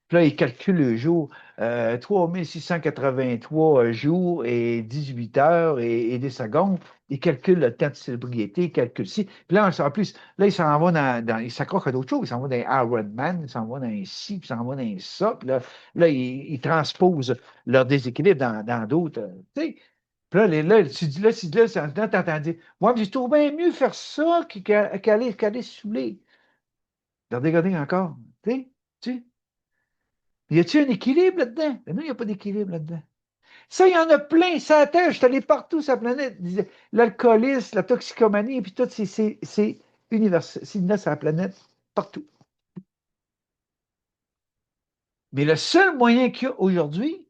puis là, ils calculent le jour, 3683 jours et 18 heures et des secondes. Ils calculent le temps de sobriété, ils calculent ci. Puis là, en plus, là, ils s'en vont ils s'accrochent à d'autres choses. Ils s'en vont dans un Ironman, ils s'en vont dans un ci, puis ils s'en vont dans un ça. Puis là ils transposent leur déséquilibre dans d'autres. Tu sais. Puis là, tu dis là, t'entends dire, moi, j'ai trouvé bien mieux faire ça qu'aller saouler. Regardez encore. Tu sais, tu sais. Y a-t-il un équilibre là-dedans? Ben non, il n'y a pas d'équilibre là-dedans. Ça, il y en a plein. Ça la Terre, je suis allé partout sur la planète. L'alcoolisme, la toxicomanie, puis tout, c'est universel. C'est là sur la planète, partout. Mais le seul moyen qu'il y a aujourd'hui,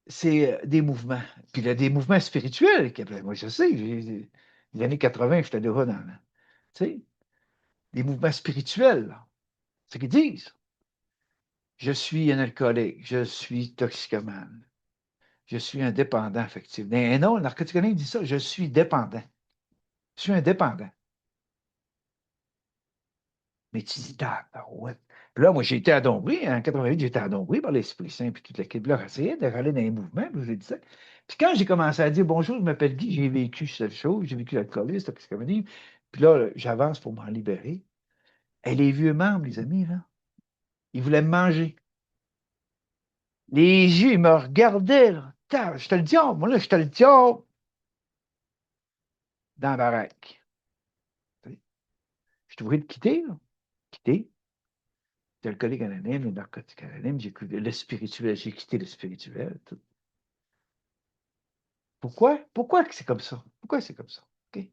c'est des mouvements. Puis il y a des mouvements spirituels. Moi, je sais, les années 80, j'étais déjà dans. Tu sais, des mouvements spirituels, là. C'est ce qu'ils disent. Je suis un alcoolique, je suis toxicomane, je suis un dépendant affectif. Mais non, le narcotique dit ça, je suis dépendant. Je suis un dépendant. Mais tu dis, ouais. Puis là, moi, j'ai été à Dombry, en 88, j'ai été à Dombry par l'Esprit Saint, puis toute l'équipe. Là, j'essayais de râler dans les mouvements, puis je disais. Puis quand j'ai commencé à dire, bonjour, je m'appelle Guy, j'ai vécu cette chose, j'ai vécu l'alcoolisme, la toxicomanie, puis là, j'avance pour m'en libérer. Et les vieux membres, les amis, là, ils voulaient me manger. Les yeux, ils me regardaient, là. Je te le diable, moi, là, je te le diable dans la baraque. Je suis obligé de quitter, là. Quitter. J'étais alcoolique anonyme, le narcotique anonyme, j'ai le spirituel, j'ai quitté le spirituel. Tout. Pourquoi? Pourquoi que c'est comme ça? Pourquoi c'est comme ça? OK?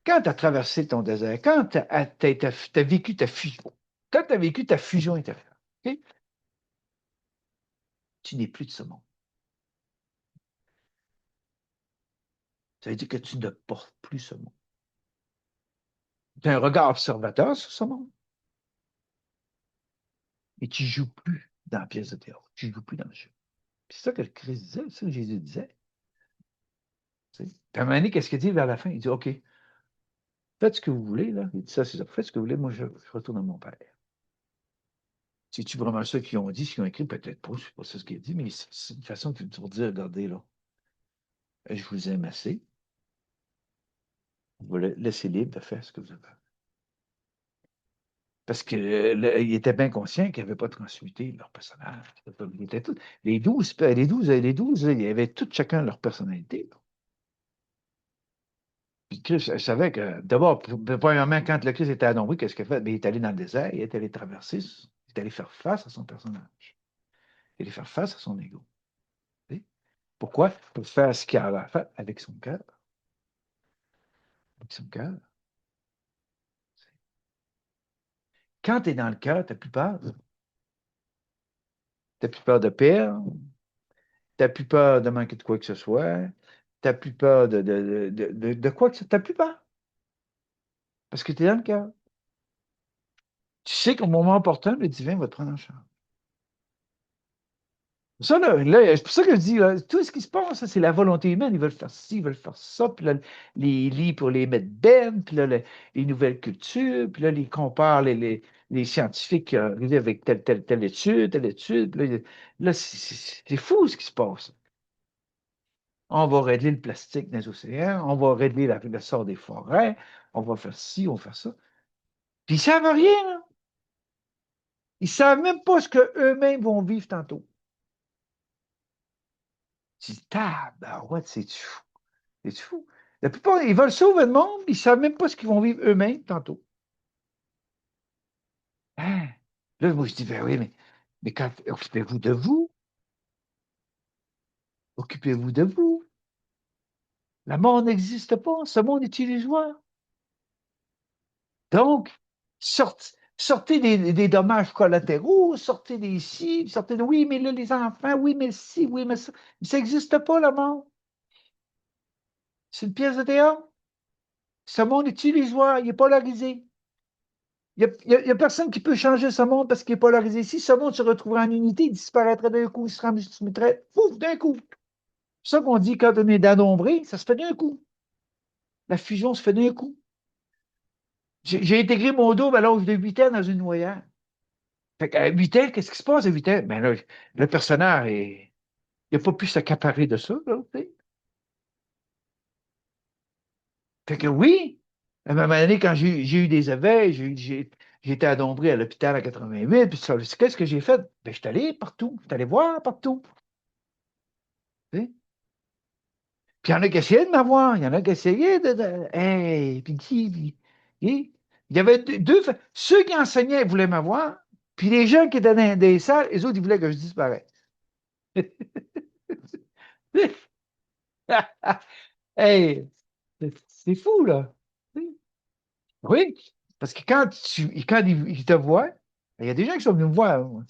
Quand tu as traversé ton désert, quand tu as vécu ta fusion, quand tu as vécu ta fusion intérieure, OK? Tu n'es plus de ce monde. Ça veut dire que tu ne portes plus ce monde. Tu as un regard observateur sur ce monde, mais tu ne joues plus dans la pièce de théâtre. Tu ne joues plus dans le jeu. C'est ça que le Christ disait, c'est ça que Jésus disait. Puis à un moment donné, qu'est-ce qu'il dit vers la fin? Il dit, OK, faites ce que vous voulez, là. Il dit ça, c'est ça. Faites ce que vous voulez, moi, je retourne à mon Père. C'est-tu vraiment ça qu'ils ont dit, ce qu'ils ont écrit? Peut-être pas, c'est pas ça ce qu'il a dit, mais c'est une façon de dire, regardez, là, je vous aime assez. Vous laissez libre de faire ce que vous avez. Parce qu'il était bien conscient qu'ils n'avaient pas transmuté leur personnage. Ils étaient les douze, il y avait tout chacun leur personnalité, là. Puis Christ, je savais que, d'abord, premièrement, quand le Christ était à Dombré, qu'est-ce qu'il a fait? Bien, il est allé dans le désert, il est allé traverser, il est allé faire face à son personnage. Il est allé faire face à son ego. Tu sais. Pourquoi? Pour faire ce qu'il a à faire avec son cœur. Avec son cœur. Quand tu es dans le cœur, tu n'as plus peur. Tu n'as plus peur de perdre. Tu n'as plus peur de manquer de quoi que ce soit. Tu n'as plus peur de quoi que ce soit. Tu n'as plus peur. Parce que tu es dans le cœur. Tu sais qu'au moment opportun, le divin va te prendre en charge. Ça, c'est pour ça que je dis, là, tout ce qui se passe, ça, c'est la volonté humaine. Ils veulent faire ci, ils veulent faire ça, puis là, les lits pour les mettre ben, puis là, les nouvelles cultures, puis là, ils comparent les scientifiques qui arrivent avec telle étude, puis là, c'est fou ce qui se passe. On va régler le plastique dans les océans, on va régler le sort des forêts, on va faire ci, on va faire ça. Puis ils savent rien, là. Ils savent même pas ce qu'eux-mêmes vont vivre tantôt. Tu dis, tabarouette, c'est fou. C'est fou. La plupart, ils veulent sauver le monde, ils ne savent même pas ce qu'ils vont vivre eux-mêmes tantôt. Hein? Là, moi, je dis, ben oui, mais quand, occupez-vous de vous. Occupez-vous de vous. La mort n'existe pas. Ce monde est illusoire. Donc, sortez des dommages collatéraux, sortez des ci, sortez de oui, mais là, les enfants, oui, mais si, oui, mais ça. Ça n'existe pas, la mort. C'est une pièce de théâtre. Ce monde est illusoire, il est polarisé. Il y a personne qui peut changer ce monde parce qu'il est polarisé. Si ce monde se retrouverait en unité, il disparaîtrait d'un coup, il se mettrait pouf, d'un coup. C'est ça qu'on dit quand on est d'anombré, ça se fait d'un coup. La fusion se fait d'un coup. J'ai intégré mon dos à l'âge de 8 ans dans une noyère. Fait qu'à 8 ans, qu'est-ce qui se passe à 8 ans? Ben là, le personnage, il n'a pas pu s'accaparer de ça, là, tu sais. Fait que oui, à un moment donné, quand j'ai eu des éveils, j'ai été adombré à l'hôpital à 88, puis ça, qu'est-ce que j'ai fait? Ben, je suis allé partout, je suis allé voir partout. Tu sais. Puis il y en a qui essayaient de m'avoir, il y en a qui essayaient hey, puis il y avait ceux qui enseignaient voulaient m'avoir, puis les gens qui étaient dans des salles, les autres, ils voulaient que je disparaisse. Hey, c'est fou, là. Oui, parce que quand ils te voient, il y a des gens qui sont venus me voir, hein,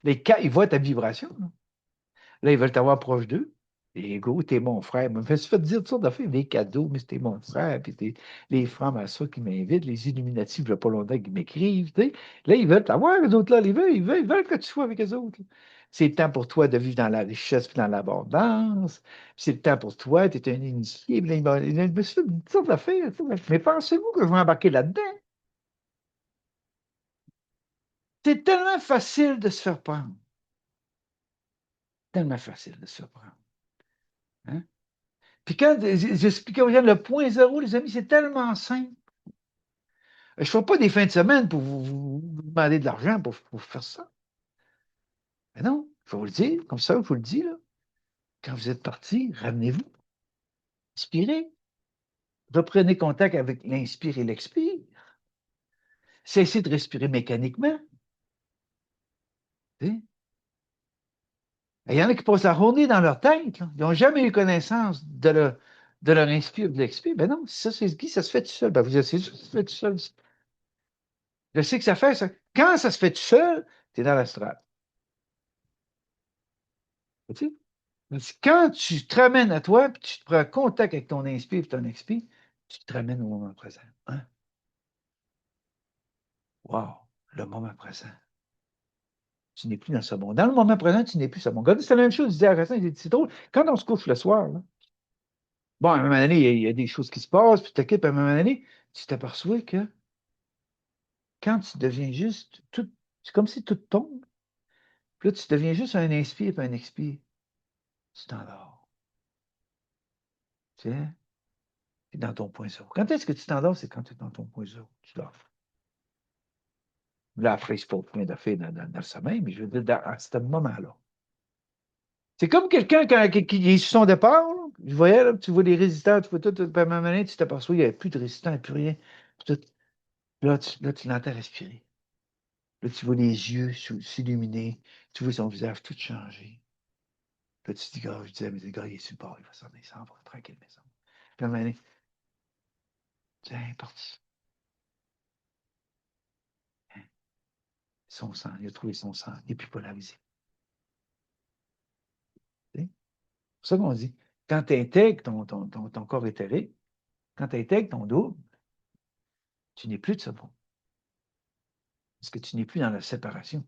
mais quand ils voient ta vibration, là, ils veulent t'avoir proche d'eux. Et go, t'es mon frère. Je me suis fait dire toutes sortes d'affaires, des cadeaux, mais c'était mon frère. Puis les francs-maçons qui m'invitent, les Illuminati, il n'y a pas longtemps, qui m'écrivent. Tu sais. Là, ils veulent t'avoir, les autres, là. Ils veulent que tu sois avec eux autres, là. C'est le temps pour toi de vivre dans la richesse et dans l'abondance. C'est le temps pour toi, tu es un initié. Puis là, je me suis fait toutes sortes d'affaires. Tu sais. Mais pensez-vous que je vais embarquer là-dedans? C'est tellement facile de se faire prendre. Tellement facile de se faire prendre. Hein? Puis quand j'expliquais aux gens le point zéro, les amis, c'est tellement simple. Je ne fais pas des fins de semaine pour vous demander de l'argent pour faire ça. Mais non, il faut vous le dire, comme ça, je vous le dis, là. Quand vous êtes parti, ramenez-vous, inspirez, reprenez contact avec l'inspire et l'expire. Cessez de respirer mécaniquement. Tu sais. Il y en a qui passent la journée dans leur tête, là. Ils n'ont jamais eu connaissance de leur inspire et de l'expire. Ben non, ça, c'est qui? Ça se fait tout seul. Ben vous essayez, ça se fait tout seul. Je sais que ça fait ça. Quand ça se fait tout seul, tu es dans l'astral. Tu sais? Quand tu te ramènes à toi, puis tu te prends contact avec ton inspire et ton expire, tu te ramènes au moment présent. Hein? Wow, le moment présent. Tu n'es plus dans ce monde. Dans le moment présent, tu n'es plus ce monde. Regardez, c'est la même chose, je disais à Racine, c'est drôle. Quand on se couche le soir, là, bon, à un moment donné, il y a des choses qui se passent, puis t'occupes, à un moment donné, tu t'aperçois que quand tu deviens juste tout, c'est comme si tout tombe, puis là, tu deviens juste un inspire et un expire. Tu t'endors. Tu sais? Tu es dans ton point zéro. Quand est-ce que tu t'endors? C'est quand tu es dans ton point zéro. Tu dors. Là, après, il se passe plein d'affaires dans le sommeil, mais je veux dire, à ce moment-là. C'est comme quelqu'un qui est sur son départ, là. Je voyais, là, tu vois les résistants, tu vois tout, puis à un moment donné, tu t'aperçois qu'il n'y avait plus de résistants, il n'y a plus rien. Puis là, tu l'entends respirer. Là, tu vois les yeux s'illuminer, tu vois son visage tout changer. Là, tu te dis, gars, je disais, mais le gars, il est sur le bord, il va s'en va, tranquille, mais ça. Puis à un moment donné, tiens, parti. Hein, son sang, il a trouvé son sang, il n'est plus polarisé. Tu sais? C'est pour ça qu'on dit, quand tu intègres ton corps éthérique, quand tu intègres ton double, tu n'es plus de ce monde. Parce que tu n'es plus dans la séparation.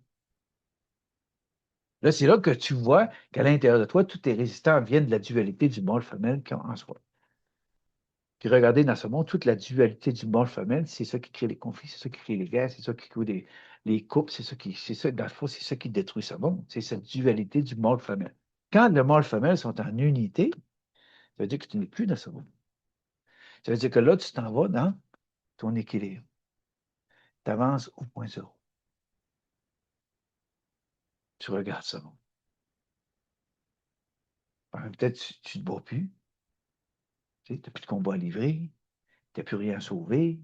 Là, c'est là que tu vois qu'à l'intérieur de toi, tous tes résistants viennent de la dualité du mâle-femelle qu'il y a en soi. Puis regardez dans ce monde, toute la dualité du mâle-femelle, c'est ça qui crée les conflits, c'est ça qui crée les guerres, c'est ça qui crée les couples, c'est ça, dans le fond, c'est ça qui détruit ce monde. C'est cette dualité du mâle-femelle. Quand le mâle-femelle sont en unité, ça veut dire que tu n'es plus dans ce monde. Ça veut dire que là, tu t'en vas dans ton équilibre. Tu avances au point zéro. Tu regardes ce monde. Peut-être tu ne te bats plus, tu n'as plus de combat à livrer, tu n'as plus rien à sauver,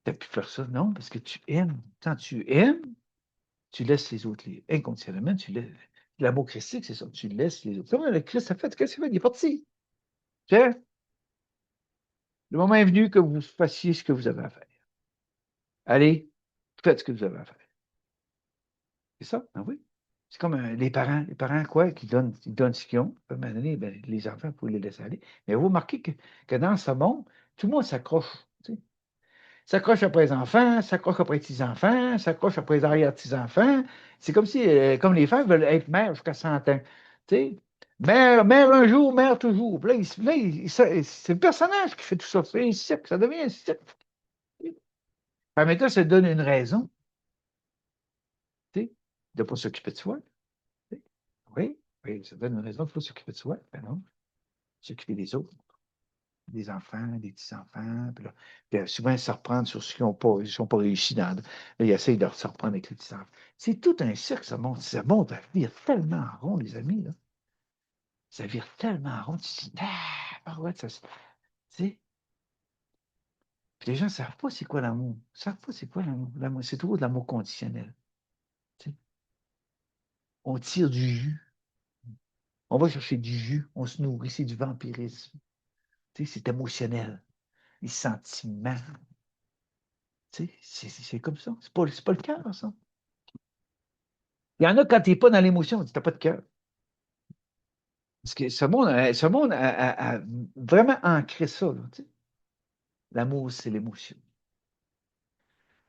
tu n'as plus faire ça. Non, parce que tu aimes. Quand tu aimes, tu laisses les autres libres. Inconditionnellement, tu laisses. L'amour christique, c'est ça. Tu laisses les autres. Comment le Christ a fait? Qu'est-ce qu'il fait? Il est parti. Tiens, le moment est venu que vous fassiez ce que vous avez à faire. Allez, faites ce que vous avez à faire. C'est ça? Ah oui. C'est comme les parents. Les parents, quoi, ils donnent ce qu'ils ont. À un moment donné, ben, les enfants, vous les laisser aller. Mais vous remarquez que dans ce monde, tout le monde s'accroche. Tu sais. S'accroche après les enfants, s'accroche après les petits-enfants, s'accroche après les arrière-petits-enfants. C'est comme si, comme les femmes veulent être mères jusqu'à 100 ans. Tu sais, mère un jour, mère toujours. Puis là, c'est le personnage qui fait tout ça. C'est un cirque, ça devient un cirque. En même temps, ça donne une raison, tu sais, de ne pas s'occuper de soi. Tu sais. Oui, oui, ça donne une raison de ne pas s'occuper de soi. Ben non, s'occuper des autres, des enfants, des petits-enfants. Puis souvent, ils se reprennent sur ceux qui sont pas réussi dans. Là, ils essayent de se reprendre avec les petits-enfants. C'est tout un cirque, ça monte à vire tellement en rond, les amis. Là. Ça vire tellement en rond. Tu te dis, ah, ouais, ça, tu sais. Puis les gens ne savent pas c'est quoi l'amour. Ils ne savent pas c'est quoi l'amour. C'est toujours de l'amour conditionnel. Tu sais. On tire du jus. On va chercher du jus. On se nourrit. C'est du vampirisme. Tu sais, c'est émotionnel. Les sentiments. Tu sais, c'est comme ça. C'est pas le cœur, ça. Il y en a quand tu n'es pas dans l'émotion, tu n'as pas de cœur. Parce que ce monde a vraiment ancré ça. Là, tu sais. L'amour, c'est l'émotion.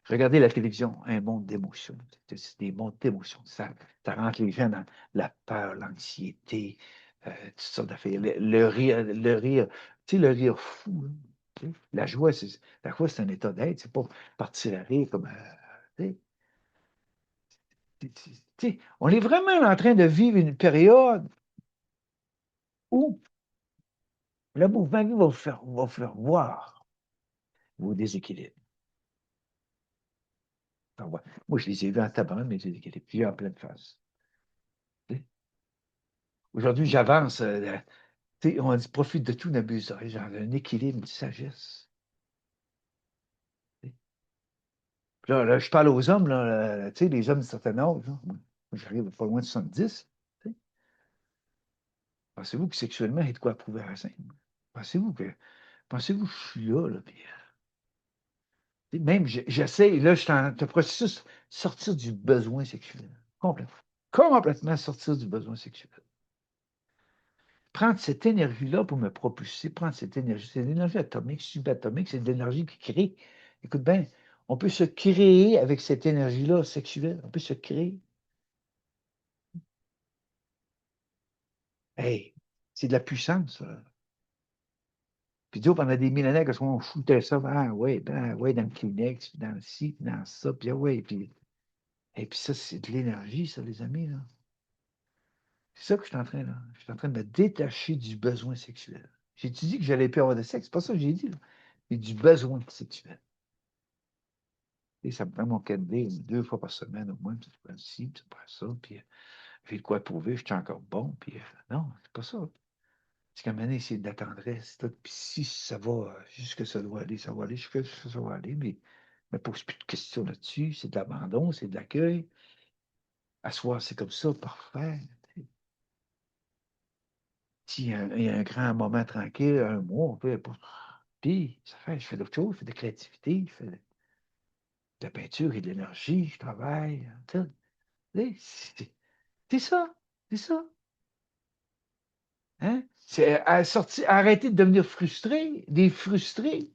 Regardez la télévision, un monde d'émotions. C'est des mondes d'émotions. Ça rentre les gens dans la peur, l'anxiété, toutes sortes d'affaires. Le rire, tu sais, le rire fou. Là, tu sais. La joie, c'est un état d'être. C'est pas partir à rire comme. Tu sais, on est vraiment en train de vivre une période où le mouvement va vous faire voir vos déséquilibres. Enfin, ouais. Moi, je les ai vus en tabac, mes déséquilibres, puis en pleine face. Tu sais. Aujourd'hui, j'avance. Tu sais, on dit profite de tout, n'abuse de rien. Genre, un équilibre, une sagesse. Tu sais. Puis là, je parle aux hommes, là, tu sais, les hommes de certain âge. Là. Moi, j'arrive pas loin de 70. Tu sais. Pensez-vous que sexuellement, il y a de quoi prouver à la scène? Pensez-vous que je suis là, puis, même, j'essaie, là, je suis en processus de sortir du besoin sexuel. Complètement. Complètement sortir du besoin sexuel. Prendre cette énergie-là pour me propulser, prendre cette énergie, c'est l'énergie atomique, subatomique, c'est de l'énergie qui crée. Écoute bien, on peut se créer avec cette énergie-là sexuelle. On peut se créer. Hey, c'est de la puissance, ça. Puis nous, pendant des millénaires, quand on foutait ça, ben, ouais, dans le Kleenex, puis dans le ci, puis dans ça, puis ah ouais, et puis ça, c'est de l'énergie, ça, les amis, là. C'est ça que je suis en train, là. Je suis en train de me détacher du besoin sexuel. J'ai-tu dit que j'allais plus avoir de sexe? C'est pas ça que j'ai dit, là. Mais du besoin sexuel. Et ça me prend mon cabinet 2 fois par semaine au moins, puis c'est pas ci, puis c'est pas ça, puis j'ai de quoi prouver, je suis encore bon, puis non, c'est pas ça. C'est qu'à un moment donné, c'est de la tendresse, tout. Puis si ça va jusque ça doit aller, ça va aller, jusque ça va aller, mais ne me pose plus de questions là-dessus, c'est de l'abandon, c'est de l'accueil. Asseoir, c'est comme ça, parfait. Il y a un grand moment tranquille, un mois, peu importe. Puis, je fais d'autres choses, je fais de la créativité, je fais de la peinture et de l'énergie, je travaille. Tout. Tu sais, c'est ça, c'est ça. Hein? C'est arrêter de devenir frustré, des frustrés.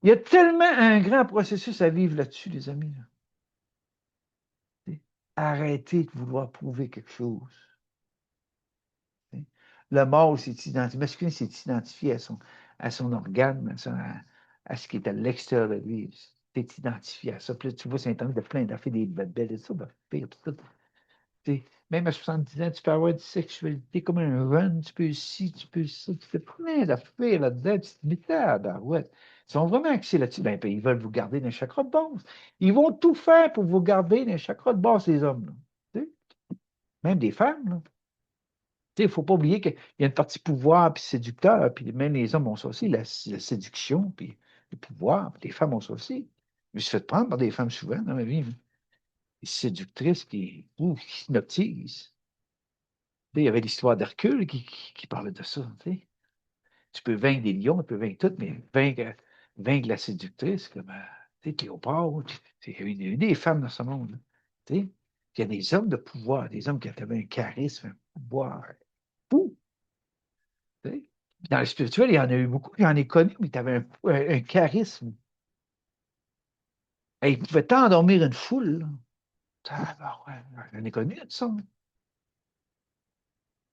Il y a tellement un grand processus à vivre là-dessus, les amis. Là. Arrêtez de vouloir prouver quelque chose. T'sais. Le mâle s'est identifié, le masculin s'est identifié à son organe, à ce qui est à l'extérieur de lui. C'est identifié à ça. Puis là, tu vois, c'est Internet de plein d'affaires, des belles et ça, ben, pire, tout. Même à 70 ans, tu peux avoir une sexualité comme un run, tu peux ci, tu peux ça, tu fais plein d'affaires là-dedans, tu te dis, ouais. Ils sont vraiment axés là-dessus. Ben, puis ils veulent vous garder dans le chakra de base. Ils vont tout faire pour vous garder dans le chakra de base, ces hommes-là. Tu sais. Même des femmes, là. Il ne faut pas oublier qu'il y a une partie pouvoir puis séducteur, puis même les hommes ont ça aussi, la séduction, puis le pouvoir, puis les femmes ont ça aussi. Je me suis fait prendre par des femmes souvent dans ma vie, hein. Des séductrices qui hypnotisent. Il y avait l'histoire d'Hercule qui parlait de ça. Tu peux vaincre des lions, tu peux vaincre tout, mais vaincre la séductrice, comme Cléopâtre. Il y a eu des femmes dans ce monde. Il y a des hommes de pouvoir, des hommes qui avaient un charisme, un pouvoir fou. T'sais. Dans le spirituel, il y en a eu beaucoup, j'en ai connu, mais tu avais un charisme. Et il pouvait t'endormir une foule. Ouais, j'en ai connu de ça.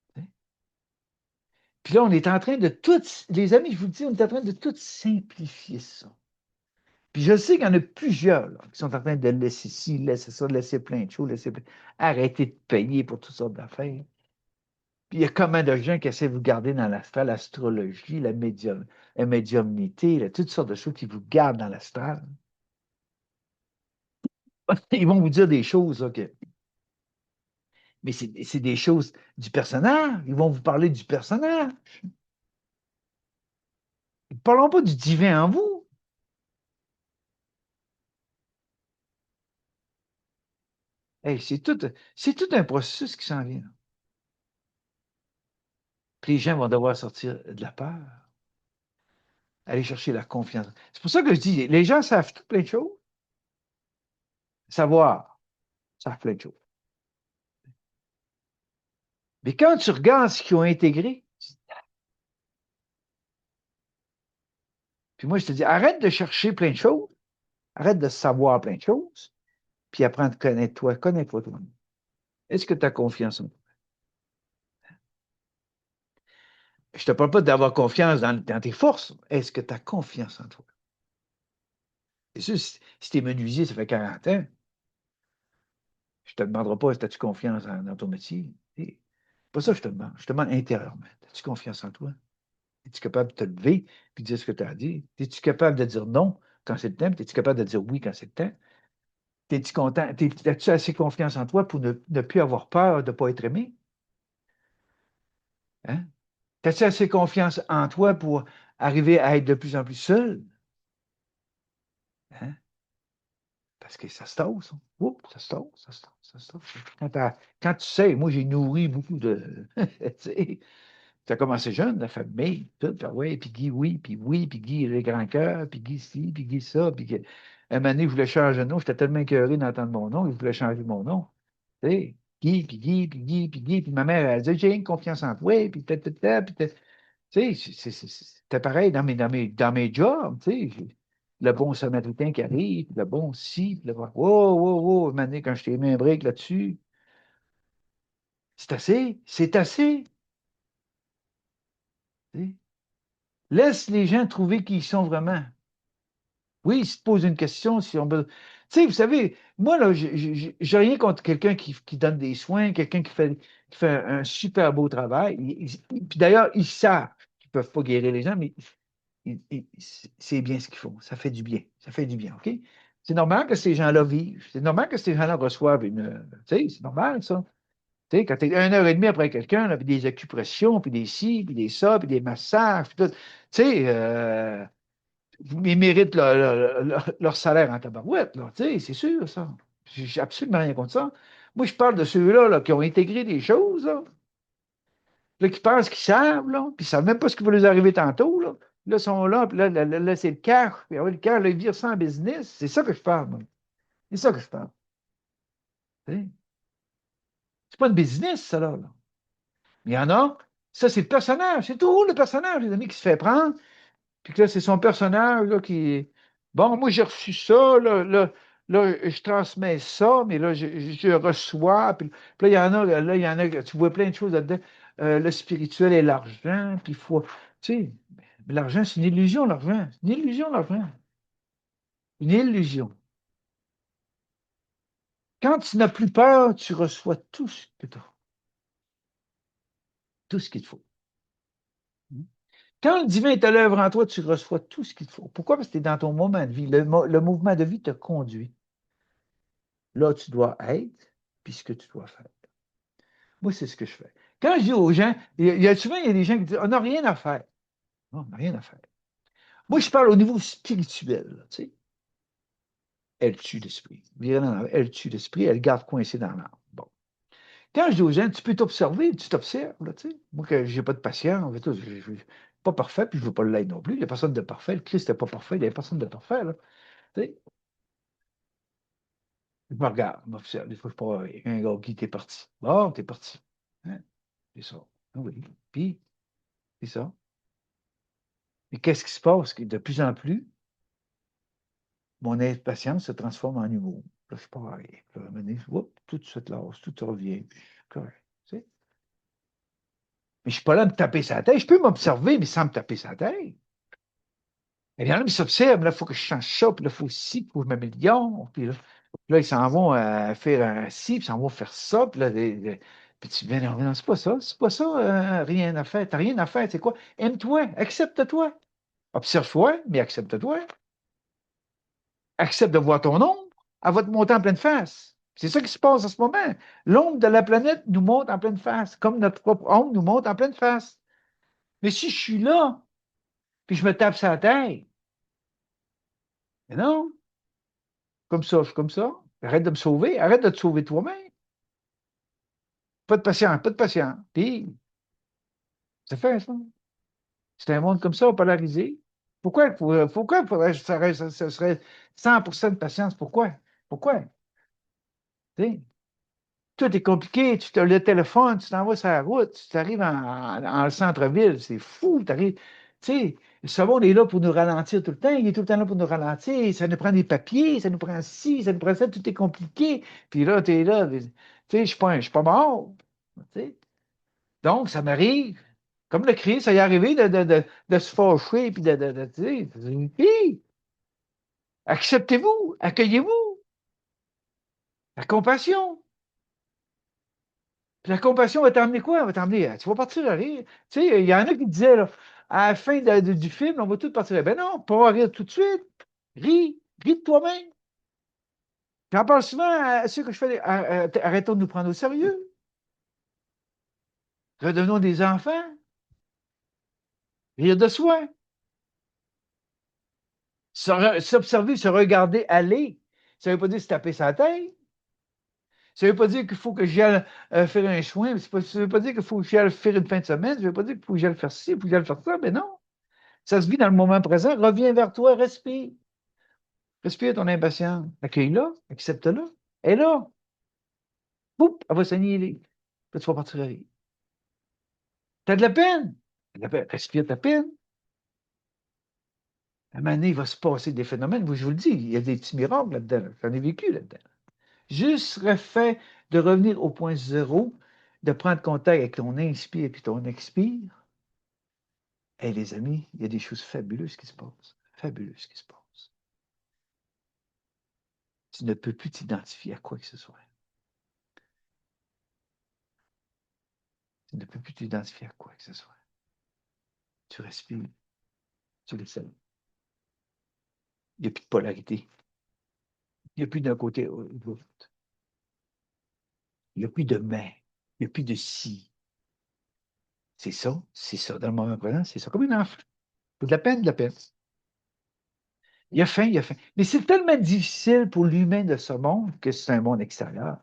T'sais. Puis là, on est en train de tout, les amis, je vous le dis, on est en train de tout simplifier ça. Puis je sais qu'il y en a plusieurs là, qui sont en train de laisser ci, laisser ça, laisser plein de choses, arrêter de payer pour toutes sortes d'affaires. Puis il y a combien de gens qui essaient de vous garder dans l'astral, l'astrologie, la médiumnité, là, toutes sortes de choses qui vous gardent dans l'astral. Ils vont vous dire des choses, OK. Mais c'est des choses du personnage. Ils vont vous parler du personnage. Ne parlons pas du divin en vous. Hey, c'est tout un processus qui s'en vient. Puis les gens vont devoir sortir de la peur, aller chercher la confiance. C'est pour ça que je dis, les gens savent tout plein de choses. Savoir, savent plein de choses. Mais quand tu regardes ce qu'ils ont intégré, puis moi, je te dis, arrête de chercher plein de choses, arrête de savoir plein de choses, puis apprends à te connaître toi, connais-toi toi. Est-ce que tu as confiance en toi? Je ne te parle pas d'avoir confiance dans tes forces. Est-ce que tu as confiance en toi? C'est sûr, si tu es menuisier, ça fait 40 ans, je ne te demanderai pas si tu as-tu confiance dans ton métier. C'est pas ça que je te demande. Je te demande intérieurement. As-tu confiance en toi? Es-tu capable de te lever et de dire ce que tu as à dire? Es-tu capable de dire non quand c'est le temps? Es-tu capable de dire oui quand c'est le temps? Es-tu content? As-tu assez confiance en toi pour ne plus avoir peur de ne pas être aimé? Hein? As-tu assez confiance en toi pour arriver à être de plus en plus seul? Hein? Parce que ça se tasse. Hein. Oups, ça se tasse, ça se tasse, ça se tasse. Quand tu sais, moi, j'ai nourri beaucoup de. Tu sais, ça a commencé jeune, la famille, tout, puis ouais, puis Guy, oui, puis Guy, les grands cœurs, puis Guy ci, puis Guy ça, puis un moment donné, je voulais changer de nom, j'étais tellement écœuré d'entendre mon nom, je voulais changer mon nom. Tu sais, Guy, puis Guy, puis Guy, puis Guy, puis ma mère, elle disait, j'ai une confiance en toi, puis puis tu sais, c'était pareil dans mes jobs, tu sais. Le bon samaritain qui arrive, le bon ci, puis le bon. Wow, wow, wow, un moment donné, quand je t'ai mis un break là-dessus, c'est assez, c'est assez. Tu sais. Laisse les gens trouver qui ils sont vraiment. Oui, ils se posent une question, si on veut. Tu sais, vous savez, moi, là, j'ai rien contre quelqu'un qui donne des soins, quelqu'un qui fait un super beau travail. Puis d'ailleurs, ils savent qu'ils ne peuvent pas guérir les gens, mais c'est bien ce qu'ils font. Ça fait du bien. Ça fait du bien, OK? C'est normal que ces gens-là vivent. C'est normal que ces gens-là reçoivent une. Tu sais, c'est normal, ça. Tu sais, quand tu es 1 heure et demie après quelqu'un, là, puis des acupressions, puis des ci, puis des ça, puis des massages, puis tout. Tu sais, ils méritent leur salaire en tabarouette, là. Tu sais, c'est sûr, ça. J'ai absolument rien contre ça. Moi, je parle de ceux-là là, qui ont intégré des choses, là, qui pensent qu'ils savent, là, puis ils ne savent même pas ce qui va leur arriver tantôt, là. Là, ils sont là, puis là, c'est le cash. Puis le cash, là, ils virent ça en business. C'est ça que je parle, moi. C'est ça que je parle. Tu sais. C'est pas une business, ça, là. Mais il y en a, ça, c'est le personnage. C'est tout le personnage, les amis, qui se fait prendre. Puis que là, c'est son personnage là, qui. Bon, moi, j'ai reçu ça, là. là, je transmets ça, mais là, je reçois. Puis là, il y en a, tu vois plein de choses là-dedans. Le spirituel et l'argent, puis il faut. Tu sais, mais l'argent, c'est une illusion, l'argent. C'est une illusion, l'argent. Une illusion. Quand tu n'as plus peur, tu reçois tout ce que tu as, tout ce qu'il te faut. Quand le divin est à l'œuvre en toi, tu reçois tout ce qu'il te faut. Pourquoi? Parce que tu es dans ton moment de vie. Le mouvement de vie te conduit. Là, tu dois être, puis ce que tu dois faire. Moi, c'est ce que je fais. Quand je dis aux gens, souvent, il y a des gens qui disent, on n'a rien à faire. Non, on n'a rien à faire. Moi, je parle au niveau spirituel, là, tu sais. Elle tue l'esprit. Elle tue l'esprit, elle garde coincé dans l'âme. Bon. Quand je dis aux gens, tu peux t'observer, tu t'observes, là, tu sais. Moi, que j'ai pas de patience, je suis pas parfait, puis je veux pas l'être non plus. Il n'y a personne de parfait. Le Christ n'est pas parfait, il n'y a personne de parfait, là. Tu sais. Je me regarde, je m'observe. Des fois, je parle avec un gars qui t'es parti. Bon, t'es parti. Hein? C'est ça. Ah oui. Puis, c'est ça. Et qu'est-ce qui se passe? Que de plus en plus, mon impatience se transforme en humour. Là, je pars. Puis là, à un moment donné, tout se lâche, tout revient. Puis je suis correct. Tu sais. Mais je ne suis pas là à me taper sa tête. Je peux m'observer, mais sans me taper sa tête. Il y en a qui s'observent, là, il faut que je change ça, puis là, il faut ci, il faut que je m'améliore. Puis là, ils s'en vont faire un ci, puis ils s'en vont faire ça, puis là, puis tu viens, non, c'est pas ça, rien à faire. T'as rien à faire, c'est quoi? Aime-toi, accepte-toi. Observe-toi, mais accepte-toi. Accepte de voir ton ombre, elle va te monter en pleine face. C'est ça qui se passe en ce moment. L'ombre de la planète nous monte en pleine face, comme notre propre ombre nous monte en pleine face. Mais si je suis là, puis je me tape sur la tête, mais non, comme ça, je suis comme ça. Arrête de me sauver, arrête de te sauver toi-même. Pas de patience, pas de patience. Puis, c'est fait, ça. C'est un monde comme ça, polarisé. Pourquoi ça serait 100% de patience? Pourquoi? Pourquoi? T'sais? Tout est compliqué. Tu as le téléphone, tu t'en vas sur la route, tu arrives en centre-ville, c'est fou. Tu sais, le savon est là pour nous ralentir tout le temps. Il est tout le temps là pour nous ralentir. Ça nous prend des papiers, ça nous prend ci, ça nous prend ça. Tout est compliqué. Puis là, tu es là. Tu sais, je suis pas mort. Tu sais. Donc, ça m'arrive. Comme le Christ, ça y est arrivé de se fâcher. Puis tu sais, Hi! Acceptez-vous, accueillez-vous. La compassion. Puis la compassion va t'emmener quoi? Elle va t'emmener, tu vas partir à rire. Tu sais, il y en a qui disaient, là, à la fin du film, on va tous partir à rire. Ben non, pas rire tout de suite. Ris, ris de toi-même. J'en parle souvent à ceux que je fais, arrêtons de nous prendre au sérieux. Redevenons des enfants. Rire de soi. S'observer, se regarder aller. Ça ne veut pas dire se taper sa tête. Ça ne veut pas dire qu'il faut que j'aille faire un soin. Ça ne veut pas dire qu'il faut que j'aille faire une fin de semaine. Ça ne veut pas dire qu'il faut que j'aille faire ci, il faut que j'aille faire ça. Mais non. Ça se vit dans le moment présent. Reviens vers toi, respire. Respire ton impatience. Accueille-la, accepte-la. Elle est là. Poup, elle va s'annihiler. Puis tu vas partir à rire. T'as de la peine. T'as de la peine. Respire ta peine. À un moment donné, il va se passer des phénomènes. Moi, je vous le dis, il y a des petits miracles là-dedans. J'en ai vécu là-dedans. Juste le fait de revenir au point zéro, de prendre contact avec ton inspire et ton expire. Et les amis, il y a des choses fabuleuses qui se passent. Fabuleuses qui se passent. Tu ne peux plus t'identifier à quoi que ce soit. Tu ne peux plus t'identifier à quoi que ce soit. Tu respires, tu le sais. Il n'y a plus de polarité. Il n'y a plus d'un côté ou de l'autre. Il n'y a plus de mais. Il n'y a plus de si. C'est ça, c'est ça. Dans le moment présent, c'est ça. Comme un enfant. De la peine, de la peine. Il a faim, il a faim. Mais c'est tellement difficile pour l'humain de ce monde, que c'est un monde extérieur,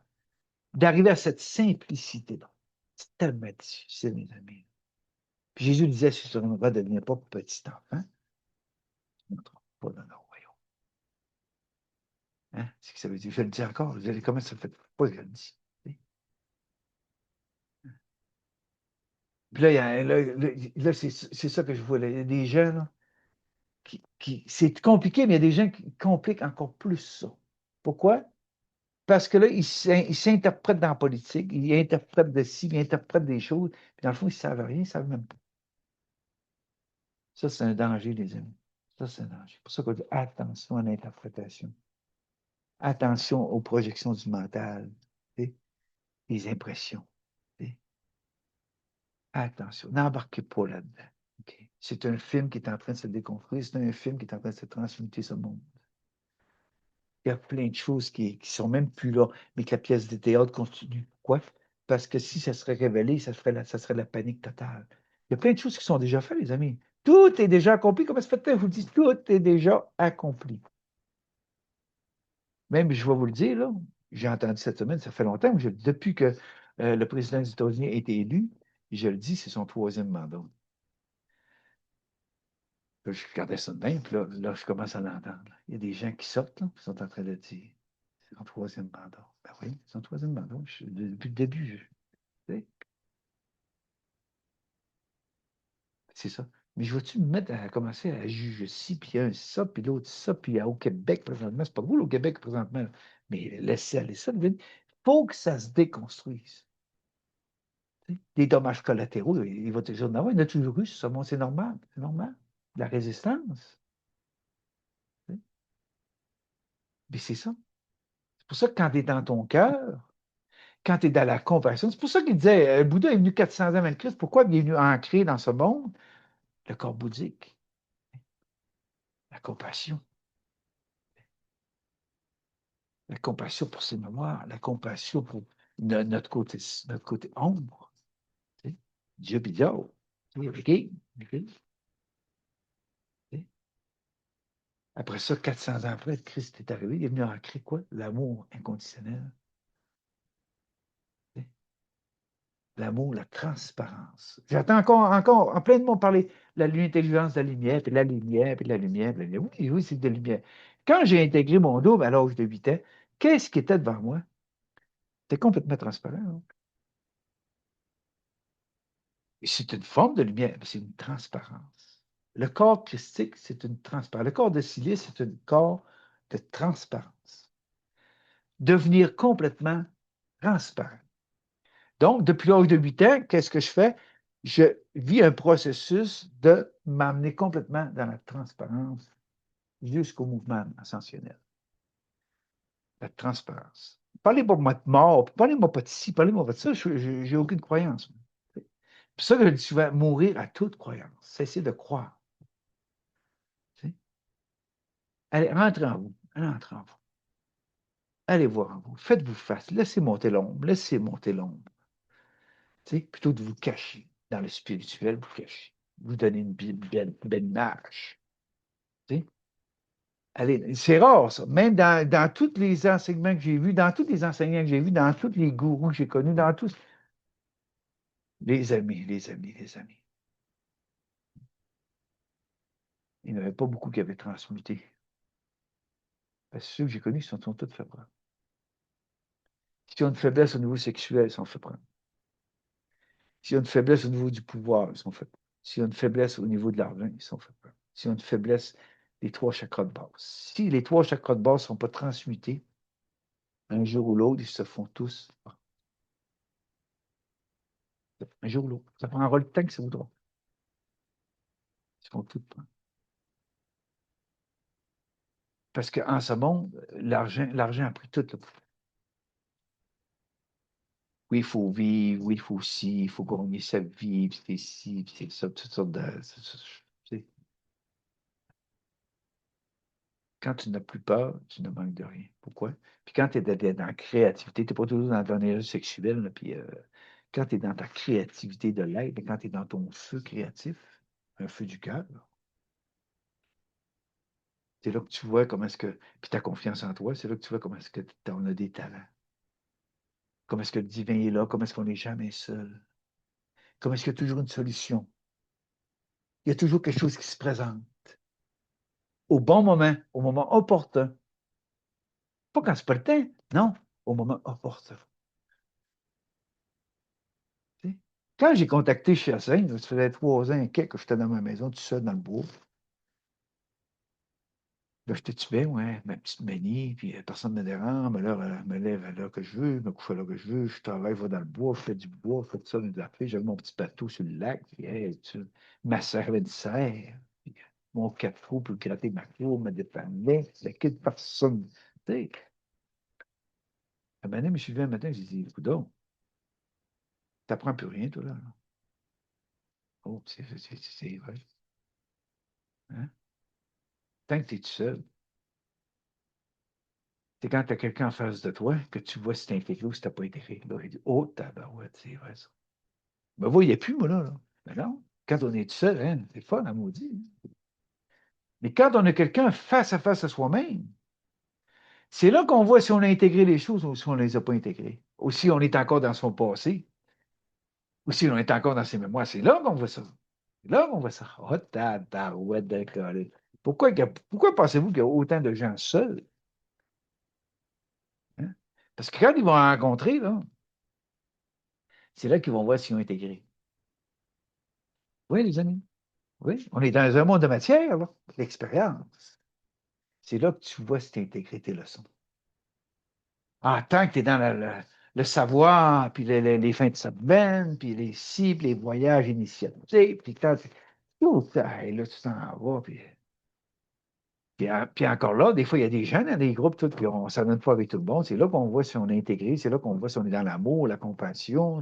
d'arriver à cette simplicité-là. C'est tellement difficile, mes amis. Puis Jésus disait, si tu ne devenir pas petit enfant, tu n'entreras pas dans le royaume. Hein? C'est ce que ça veut dire. Je le dis encore. Vous allez, comment ça fait pas que je le dis? Puis là, là, c'est ça que je vois. Là. Il y a des gens là, c'est compliqué, mais il y a des gens qui compliquent encore plus ça. Pourquoi? Parce que là, il s'interprète dans la politique, il interprète de ci, il interprète des choses, puis dans le fond, ils ne savent rien, ils ne savent même pas. Ça, c'est un danger, les amis. Ça, c'est un danger. C'est pour ça qu'on dit attention à l'interprétation. Attention aux projections du mental, tu sais, les impressions. Tu sais. Attention, n'embarquez pas là-dedans. OK? C'est un film qui est en train de se déconstruire, c'est un film qui est en train de se transmuter ce monde. Il y a plein de choses qui sont même plus là, mais que la pièce de théâtre continue. Pourquoi? Parce que si ça serait révélé, ça serait la panique totale. Il y a plein de choses qui sont déjà faites, les amis. Tout est déjà accompli. Comment ça fait que je vous dis, tout est déjà accompli. Même, je vais vous le dire, là, j'ai entendu cette semaine, ça fait longtemps, depuis que le président des États-Unis a été élu, je le dis, c'est son troisième mandat. Là, je regardais ça de même, puis là, je commence à l'entendre. Il y a des gens qui sortent, là, qui sont en train de dire, c'est son troisième mandat. Ben oui, c'est son troisième mandat. Depuis le début, tu sais, c'est ça. Mais je vais-tu me mettre à commencer à juger ci, puis un ça, puis l'autre ça, puis au Québec présentement, c'est pas cool au Québec présentement, là. Mais laissez aller ça. Il faut que ça se déconstruise. Tu sais. Des dommages collatéraux, il va toujours en avoir. Il y en a toujours eu, ça, bon, c'est normal. C'est normal. La résistance. Tu sais. Mais c'est ça. C'est pour ça que quand tu es dans ton cœur, quand tu es dans la compassion, c'est pour ça qu'il disait, Bouddha est venu 400 ans avant le Christ. Pourquoi il est venu ancrer dans ce monde le corps bouddhique, la compassion. La compassion pour ses mémoires, la compassion pour notre côté ombre. Tu sais. Dieu puis diable. Tu sais, OK, OK, tu sais. Après ça, 400 ans après, Christ est arrivé, il est venu ancrer quoi? L'amour inconditionnel. Tu sais. L'amour, la transparence. J'attends encore, en plein de monde parler de l'intelligence de la lumière, puis la lumière, puis la lumière, puis la lumière. Oui, oui, c'est de la lumière. Quand j'ai intégré mon double à l'âge de 8 ans, qu'est-ce qui était devant moi? C'était complètement transparent. Hein. Et c'est une forme de lumière, mais c'est une transparence. Le corps christique, c'est une transparence. Le corps de silice, c'est un corps de transparence. Devenir complètement transparent. Donc, depuis l'âge de 8 ans, qu'est-ce que je fais? Je vis un processus de m'amener complètement dans la transparence jusqu'au mouvement ascensionnel. La transparence. Parlez-moi pas de mort, parlez-moi pas de ci, parlez-moi pas de ça, je n'ai aucune croyance. C'est pour ça que je dis souvent, mourir à toute croyance. Cessez de croire. Allez, rentrez en vous. Allez, entrez en vous. Allez voir en vous. Faites-vous face. Laissez monter l'ombre. Laissez monter l'ombre. Plutôt de vous cacher dans le spirituel, vous cachez. Vous donnez une belle image. T'sais. Allez, c'est rare, ça. Même dans tous les enseignements que j'ai vus, dans tous les enseignants que j'ai vus, dans tous les gourous que j'ai connus, dans tous. Les amis, les amis, les amis. Il n'y en avait pas beaucoup qui avaient transmuté. Parce que ceux que j'ai connus sont tous fait prendre. S'ils ont une faiblesse au niveau sexuel, ils sont fait prendre. S'il y a une faiblesse au niveau du pouvoir, ils sont faits peur. S'il y a une faiblesse au niveau de l'argent, ils sont faits peur. S'il y a une faiblesse des trois chakras de base. Si les trois chakras de base ne sont pas transmutés, un jour ou l'autre, ils se font tous. Un jour ou l'autre. Ça prendra le temps que ça voudra. Ils se font tout prendre. Parce qu'en ce monde, l'argent a pris tout le pouvoir. Oui, il faut vivre, oui, il faut ci, il faut gagner sa vie, puis c'est ci, puis c'est ça, toutes sortes de. Quand tu n'as plus peur, tu ne manques de rien. Pourquoi? Puis quand tu es dans la créativité, tu n'es pas toujours dans ton énergie sexuelle, là, puis quand tu es dans ta créativité de l'être, quand tu es dans ton feu créatif, un feu du cœur, c'est là que tu vois comment est-ce que, puis ta confiance en toi, c'est là que tu vois comment est-ce que tu en as des talents. Comment est-ce que le divin est là, comment est-ce qu'on n'est jamais seul. Comment est-ce qu'il y a toujours une solution. Il y a toujours quelque chose qui se présente. Au bon moment, au moment opportun. Pas quand c'est pas le temps, non, au moment opportun. T'sais. Quand j'ai contacté Chassin, ça faisait 3 ans et quelques que j'étais dans ma maison, tout seul dans le bois. Là, j'étais-tu bien, ouais, ma petite manie, puis personne ne me dérange, mais là, me lève à l'heure que je veux, me couche à l'heure que je veux, je travaille, je vais dans le bois, je fais du bois, je fais tout ça, des affaires, j'avais mon petit bateau sur le lac, puis hey, ma soeur avait une serre, puis mon 4 roues pour gratter ma cour, me dépannait, c'est que personne. Tu sais, un moment donné, je me suis levé un matin, j'ai dit, écoute donc, t'apprends plus rien, toi, là. Oh, c'est vrai. Hein? Tant que tu es tout seul, c'est quand tu as quelqu'un en face de toi que tu vois si t'es intégré ou si t'as pas intégré. Là, il dit, oh, tabarouette, c'est vrai ça. Ben, vous, il n'y a plus, moi, là. Ben non. Quand on est tout seul, hein, c'est fun, à maudit. Hein. Mais quand on a quelqu'un face à soi-même, c'est là qu'on voit si on a intégré les choses ou si on ne les a pas intégrées. Ou si on est encore dans son passé, ou si on est encore dans ses mémoires. C'est là qu'on voit ça. C'est là qu'on voit ça. Oh, tabarouette, d'accord. Pourquoi pensez-vous qu'il y a autant de gens seuls? Hein? Parce que quand ils vont rencontrer, là, c'est là qu'ils vont voir s'ils ont intégré. Oui, les amis. Oui, on est dans un monde de matière, là, l'expérience. C'est là que tu vois si tu as intégré tes leçons. Ah, tant que tu es dans le savoir, puis les fins de semaine, puis les cibles, les voyages initiatiques, puis quand tout ça, et là, tu t'en vas, puis encore là, des fois, il y a des gens dans des groupes, tout, puis on ne s'en donne pas avec tout le monde. C'est là qu'on voit si on est intégré, c'est là qu'on voit si on est dans l'amour, la compassion,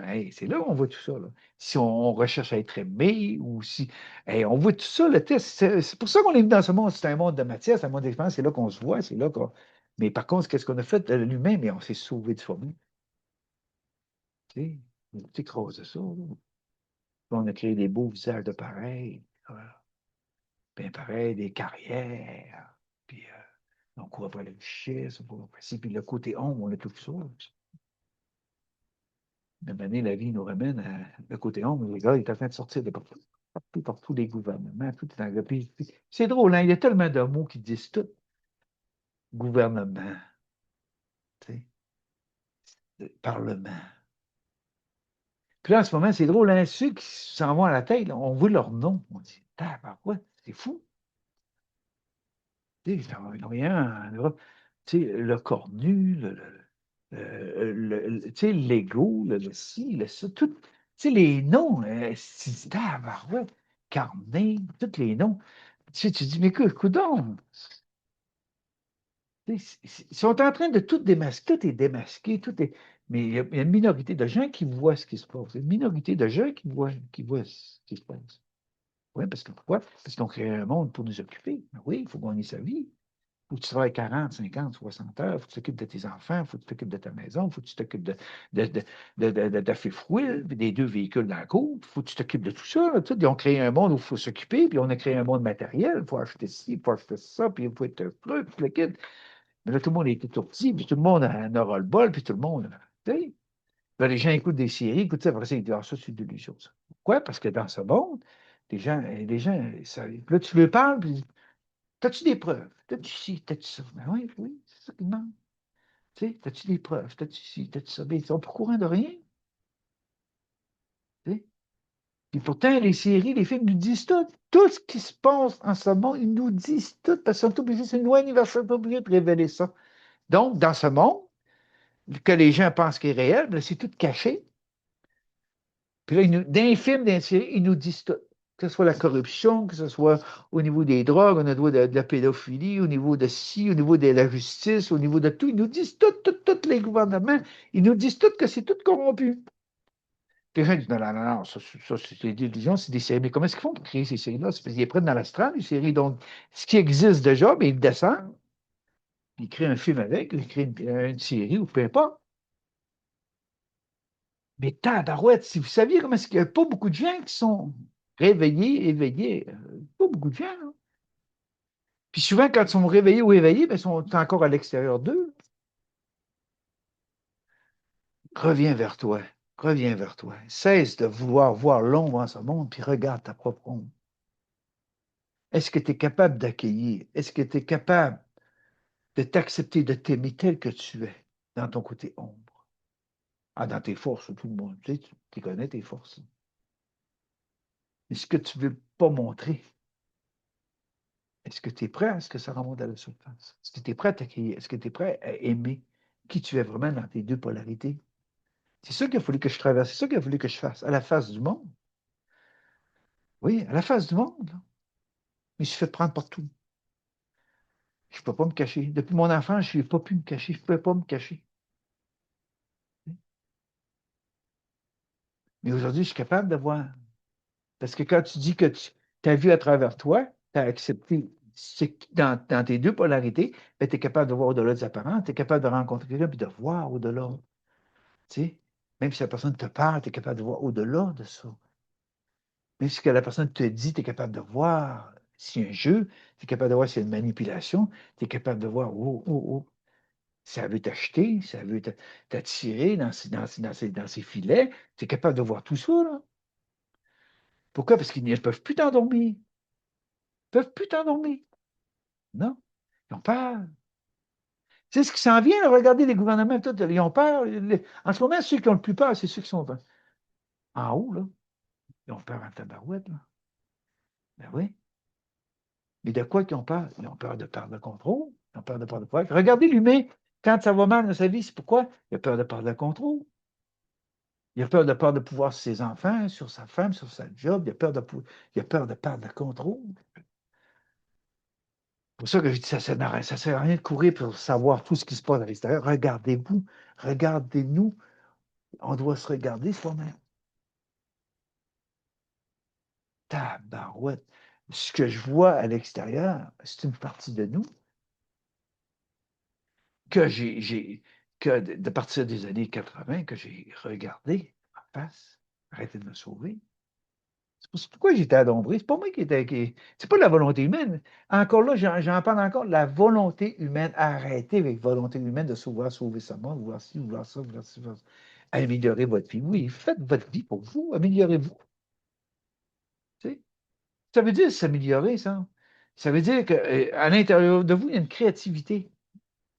hey, c'est là qu'on voit tout ça. Là. Si on recherche à être aimé ou si. Hey, on voit tout ça, le test. C'est pour ça qu'on est venu dans ce monde. C'est un monde de matière, c'est un monde d'expérience, c'est là qu'on se voit, c'est là qu'on. Mais par contre, qu'est-ce qu'on a fait de l'humain? Mais on s'est sauvé de soi-même. Tu sais, on s'écrase de ça. Là. On a créé des beaux visages de pareil. Bien pareil, des carrières, puis on court après la richesse, on court après ci, puis le côté ombre, on a tout ça. Même année, la vie nous ramène à le côté ombre. Les gars, il est en train de sortir de partout, partout les gouvernements, tout est en puis c'est drôle, hein, il y a tellement de mots qui disent tout. Gouvernement, tu sais, parlement. Puis là, en ce moment, c'est drôle, hein, ceux qui s'en vont à la tête, là, on voit leur nom. On dit, tabarouette, c'est fou. Tu sais, ils n'ont rien en Europe. Tu sais, le cornu, tu sais, l'ego, le ci, le ça, tout, tu sais, les noms, c'est tabarouette, carnet, tous les noms. Tu sais, tu dis, mais écoute, coudonc, ils sont en train de tout démasquer, tout est démasqué, tout est. Mais il y a une minorité de gens qui voient ce qui se passe. Une minorité de gens qui voient ce qui se passe. Oui, parce que pourquoi? Parce qu'on crée un monde pour nous occuper. Ben oui, il faut gagner sa vie. Faut que tu travailles 40, 50, 60 heures, faut que tu t'occupes de tes enfants, faut que tu t'occupes de ta maison, faut que tu t'occupes de, de ta fifouille, puis des deux véhicules dans la cour, faut que tu t'occupes de tout ça. Là, tout. Ils ont créé un monde où il faut s'occuper, puis on a créé un monde matériel, il faut acheter ci, il faut acheter ça, puis il faut être heureux, puis le kit. Mais là, tout le monde est étourdi, puis tout le monde en aura le bol, puis tout le monde. Tu sais. Là, les gens écoutent des séries, écoutent ça, après ça, ils disent, ah, ça, c'est de l'illusion, ça. Pourquoi? Parce que dans ce monde, les gens ça, là, tu leur parles, puis t'as-tu des preuves? T'as-tu ci, t'as-tu ça? Ben oui, oui, c'est ça qu'ils demandent. Tu sais, t'as-tu des preuves? T'as-tu ci, t'as-tu ça? Ben, ils sont pas au courant de rien. Tu sais. Puis pourtant, les séries, les films nous disent tout. Tout ce qui se passe en ce monde, ils nous disent tout, parce qu'ils sont obligés, c'est une loi universelle, pas obligé de révéler ça. Donc, dans ce monde, que les gens pensent qu'il est réel, ben, c'est tout caché. Puis là, dans les films, dans les séries, ils nous disent tout. Que ce soit la corruption, que ce soit au niveau des drogues, au niveau de la pédophilie, au niveau de ci, au niveau de la justice, au niveau de tout. Ils nous disent tout, tous les gouvernements, ils nous disent tout que c'est tout corrompu. Les gens disent non, non, non, non, ça, c'est des illusions, c'est des séries. Mais comment est-ce qu'ils font pour créer ces séries-là? C'est parce qu'ils les prennent dans l'astral, les séries. Donc, ce qui existe déjà, bien, ils le descendent, puis ils créent un film avec, ils créent une série ou peu importe. Mais tabarouette, si vous saviez comment est-ce qu'il n'y a pas beaucoup de gens qui sont réveillés, éveillés, pas beaucoup de gens. Là. Puis souvent, quand ils sont réveillés ou éveillés, ben, ils sont encore à l'extérieur d'eux. Reviens vers toi. Reviens vers toi. Cesse de vouloir voir l'ombre en ce monde, puis regarde ta propre ombre. Est-ce que tu es capable d'accueillir? Est-ce que tu es capable de t'accepter, de t'aimer tel que tu es dans ton côté ombre? Ah, dans tes forces, tout le monde. Tu sais, tu connais tes forces. Mais ce que tu ne veux pas montrer, Est-ce que tu es prêt à ce que ça remonte à la surface? Est-ce que tu es prêt à t'accueillir? Est-ce que tu es prêt à aimer qui tu es vraiment dans tes deux polarités? C'est ça qu'il a fallu que je traverse, c'est ça qu'il a fallu que je fasse à la face du monde. Oui, à la face du monde. Là. Je me suis fait prendre partout. Je ne peux pas me cacher. Depuis mon enfance, je n'ai pas pu me cacher. Je ne pouvais pas me cacher. Mais aujourd'hui, je suis capable de voir. Parce que quand tu dis que tu as vu à travers toi, tu as accepté dans tes deux polarités, ben, tu es capable de voir au-delà des apparences, tu es capable de rencontrer quelqu'un et de voir au-delà. Tu sais? Même si la personne te parle, tu es capable de voir au-delà de ça. Même si que la personne te dit, tu es capable de voir s'il y a un jeu, tu es capable de voir s'il y a une manipulation, tu es capable de voir, oh, oh, oh, ça veut t'acheter, ça veut t'attirer dans ses filets, tu es capable de voir tout ça, là. Pourquoi? Parce qu'ils ne peuvent plus t'endormir. Ils ne peuvent plus t'endormir. Non. Ils ont peur. C'est ce qui s'en vient, là, regardez les gouvernements, tout, ils ont peur. En ce moment, ceux qui ont le plus peur, c'est ceux qui sont en haut, là. Ils ont peur en tabarouette, là. Ben oui. Mais de quoi qu'ils ont peur? Ils ont peur de perdre le contrôle. Ils ont peur de perdre le pouvoir. Regardez l'humain, quand ça va mal dans sa vie, c'est pourquoi? Il a peur de perdre le contrôle. Il a peur de pouvoir sur ses enfants, sur sa femme, sur sa job. Il a peur de perdre le contrôle. C'est pour ça que je dis, ça sert à rien de courir pour savoir tout ce qui se passe à l'extérieur. Regardez-vous, regardez-nous. On doit se regarder soi-même. Tabarouette. Ce que je vois à l'extérieur, c'est une partie de nous que que de partir des années 80, que j'ai regardé en face, arrêté de me sauver. C'est pourquoi j'étais à Dombré. C'est pas moi qui étais. C'est pas de la volonté humaine. Encore là, j'en parle encore. La volonté humaine, arrêtez avec volonté humaine de vouloir sauver sa mort, vouloir ci, vouloir ça, vouloir ci, vouloir ça. Améliorer votre vie. Oui, faites votre vie pour vous. Améliorez-vous. Tu sais? Ça veut dire s'améliorer, ça. Ça veut dire qu'à l'intérieur de vous, il y a une créativité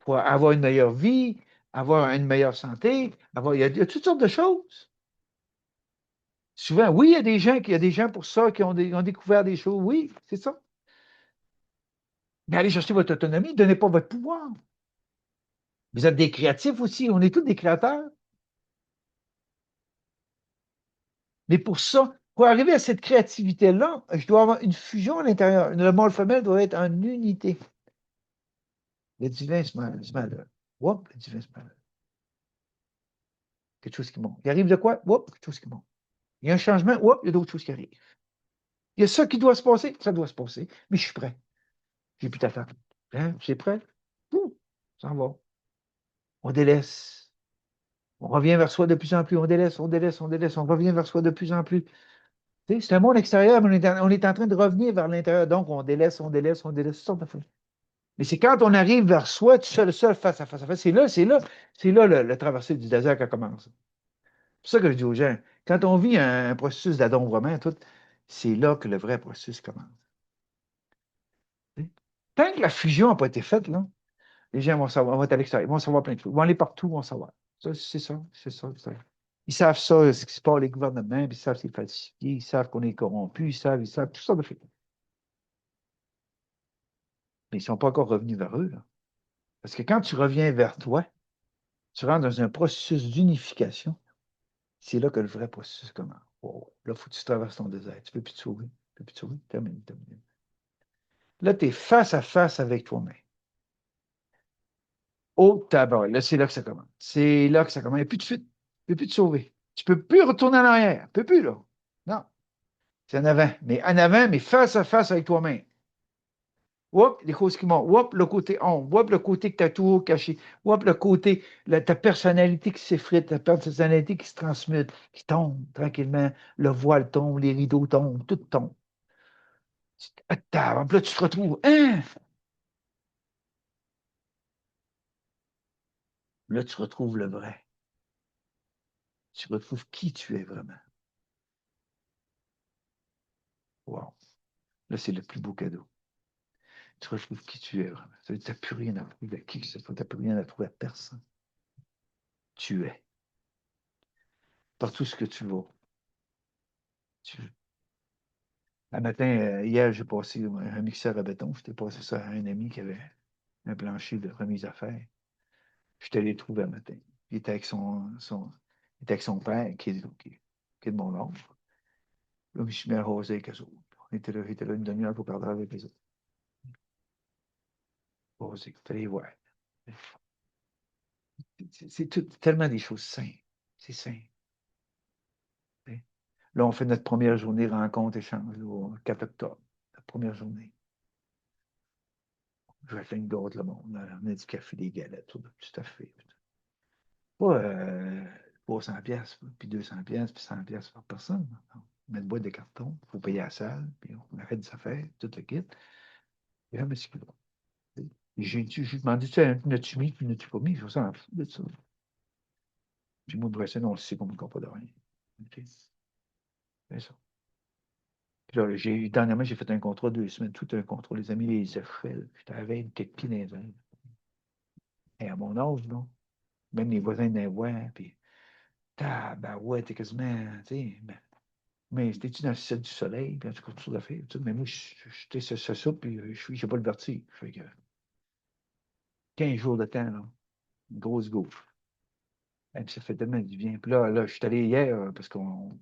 pour avoir une meilleure vie, avoir une meilleure santé, il y a toutes sortes de choses. Souvent, oui, il y a des gens pour ça qui ont découvert des choses. Oui, c'est ça. Mais allez chercher votre autonomie, donnez pas votre pouvoir. Vous êtes des créatifs aussi, on est tous des créateurs. Mais pour ça, pour arriver à cette créativité-là, je dois avoir une fusion à l'intérieur. Le mâle-femelle doit être en unité. Le divin se mêle. Whoop, le divin se mêle. Quelque chose qui monte. Il arrive de quoi? Whoop, quelque chose qui monte. Il y a un changement, whoop, il y a d'autres choses qui arrivent. Il y a ça qui doit se passer, ça doit se passer. Mais je suis prêt. J'ai plus d'attente. Hein? C'est prêt? Ouh, ça en va. On délaisse. On revient vers soi de plus en plus. On délaisse, on délaisse, on délaisse. On revient vers soi de plus en plus. C'est un monde extérieur, mais on est en train de revenir vers l'intérieur. Donc, on délaisse, on délaisse, on délaisse. Toutes sortes de choses. Mais c'est quand on arrive vers soi, tout seul, seul, face à face à face. C'est là le traversée du désert qui commence. C'est pour ça que je dis aux gens, quand on vit un processus d'adombrement, tout, c'est là que le vrai processus commence. Tant que la fusion n'a pas été faite, là, les gens vont savoir, vont être à l'extérieur, ils vont savoir plein de choses. Ils vont aller partout, ils vont savoir. Ça, c'est ça, c'est ça, c'est ça. Ils savent ça, ce qui se passe, les gouvernements, puis ils savent c'est falsifié, ils savent qu'on est corrompu, ils savent tout ça de fait. Mais ils ne sont pas encore revenus vers eux, là. Parce que quand tu reviens vers toi, tu rentres dans un processus d'unification. C'est là que le vrai processus commence. Wow. Là, il faut que tu traverses ton désert. Tu ne peux plus te sauver. Tu ne peux plus te sauver. Terminé, terminé. Là, tu es face à face avec toi-même. Oh, tabac. Là, c'est là que ça commence. C'est là que ça commence. Il n'y a plus de fuite. Tu ne peux plus te sauver. Tu ne peux plus retourner en arrière. Tu ne peux plus, là. Non. C'est en avant. Mais en avant, mais face à face avec toi-même. Oups, les choses qui montent. Oups, le côté ombre. Oups, le côté que tu as tout caché. Oups, le côté, ta personnalité qui s'effrite, ta personnalité qui se transmute, qui tombe tranquillement. Le voile tombe, les rideaux tombent, tout tombe. Là, tu te retrouves. Hein? Là, tu retrouves le vrai. Tu retrouves qui tu es vraiment. Wow. Là, c'est le plus beau cadeau. Tu retrouves qui tu es vraiment. Tu n'as plus rien à prouver à qui que ce soit. Tu n'as plus rien à trouver à personne. Tu es. Par tout ce que tu vaux. Tu Un matin, hier, j'ai passé un mixeur à béton. J'étais passé ça à un ami qui avait un plancher de remise à faire. J'étais allé le trouver un matin. Il était avec son père, qui est de mon oncle. Là, je me suis mis à jaser avec eux autres. J'étais là une demi-heure pour parler avec les autres. Jaser, fallait les voir. C'est tellement des choses simples. C'est simple. T'sais. Là, on fait notre première journée rencontre, échange, là, au 4 octobre. La première journée. Je vais faire une d'autres, le monde. On a du café, des galettes, tout à fait. Pas 300 pièces, puis 200 pièces, puis 100 pièces par personne. Non. On met une boîte de carton, il faut payer la salle, puis on arrête des affaires, tout le kit. Et là, monsieur, j'ai demandé, tu sais, n'as-tu mis, puis n'as-tu pas mis? Je ça en fous de ça. Puis moi, Bresson, on le sait qu'on ne compte pas de rien. OK? C'est ça. Puis là, dernièrement, j'ai fait un contrat 2 semaines, tout un contrat. Les amis, les effets, j'étais à 20 quelques pieds dans les airs. Et à mon âge, non? Même les voisins d'un voix, puis, ouais, t'es quasiment, tu sais, mais c'était-tu dans le ciel du soleil, puis en tout cas, tout ça fait. Mais moi, j'étais ça, puis j'ai pas le vertige. Fait que 15 jours de temps, là, une grosse gauche. Et puis ça fait tellement du bien. Puis là, je suis allé hier, parce en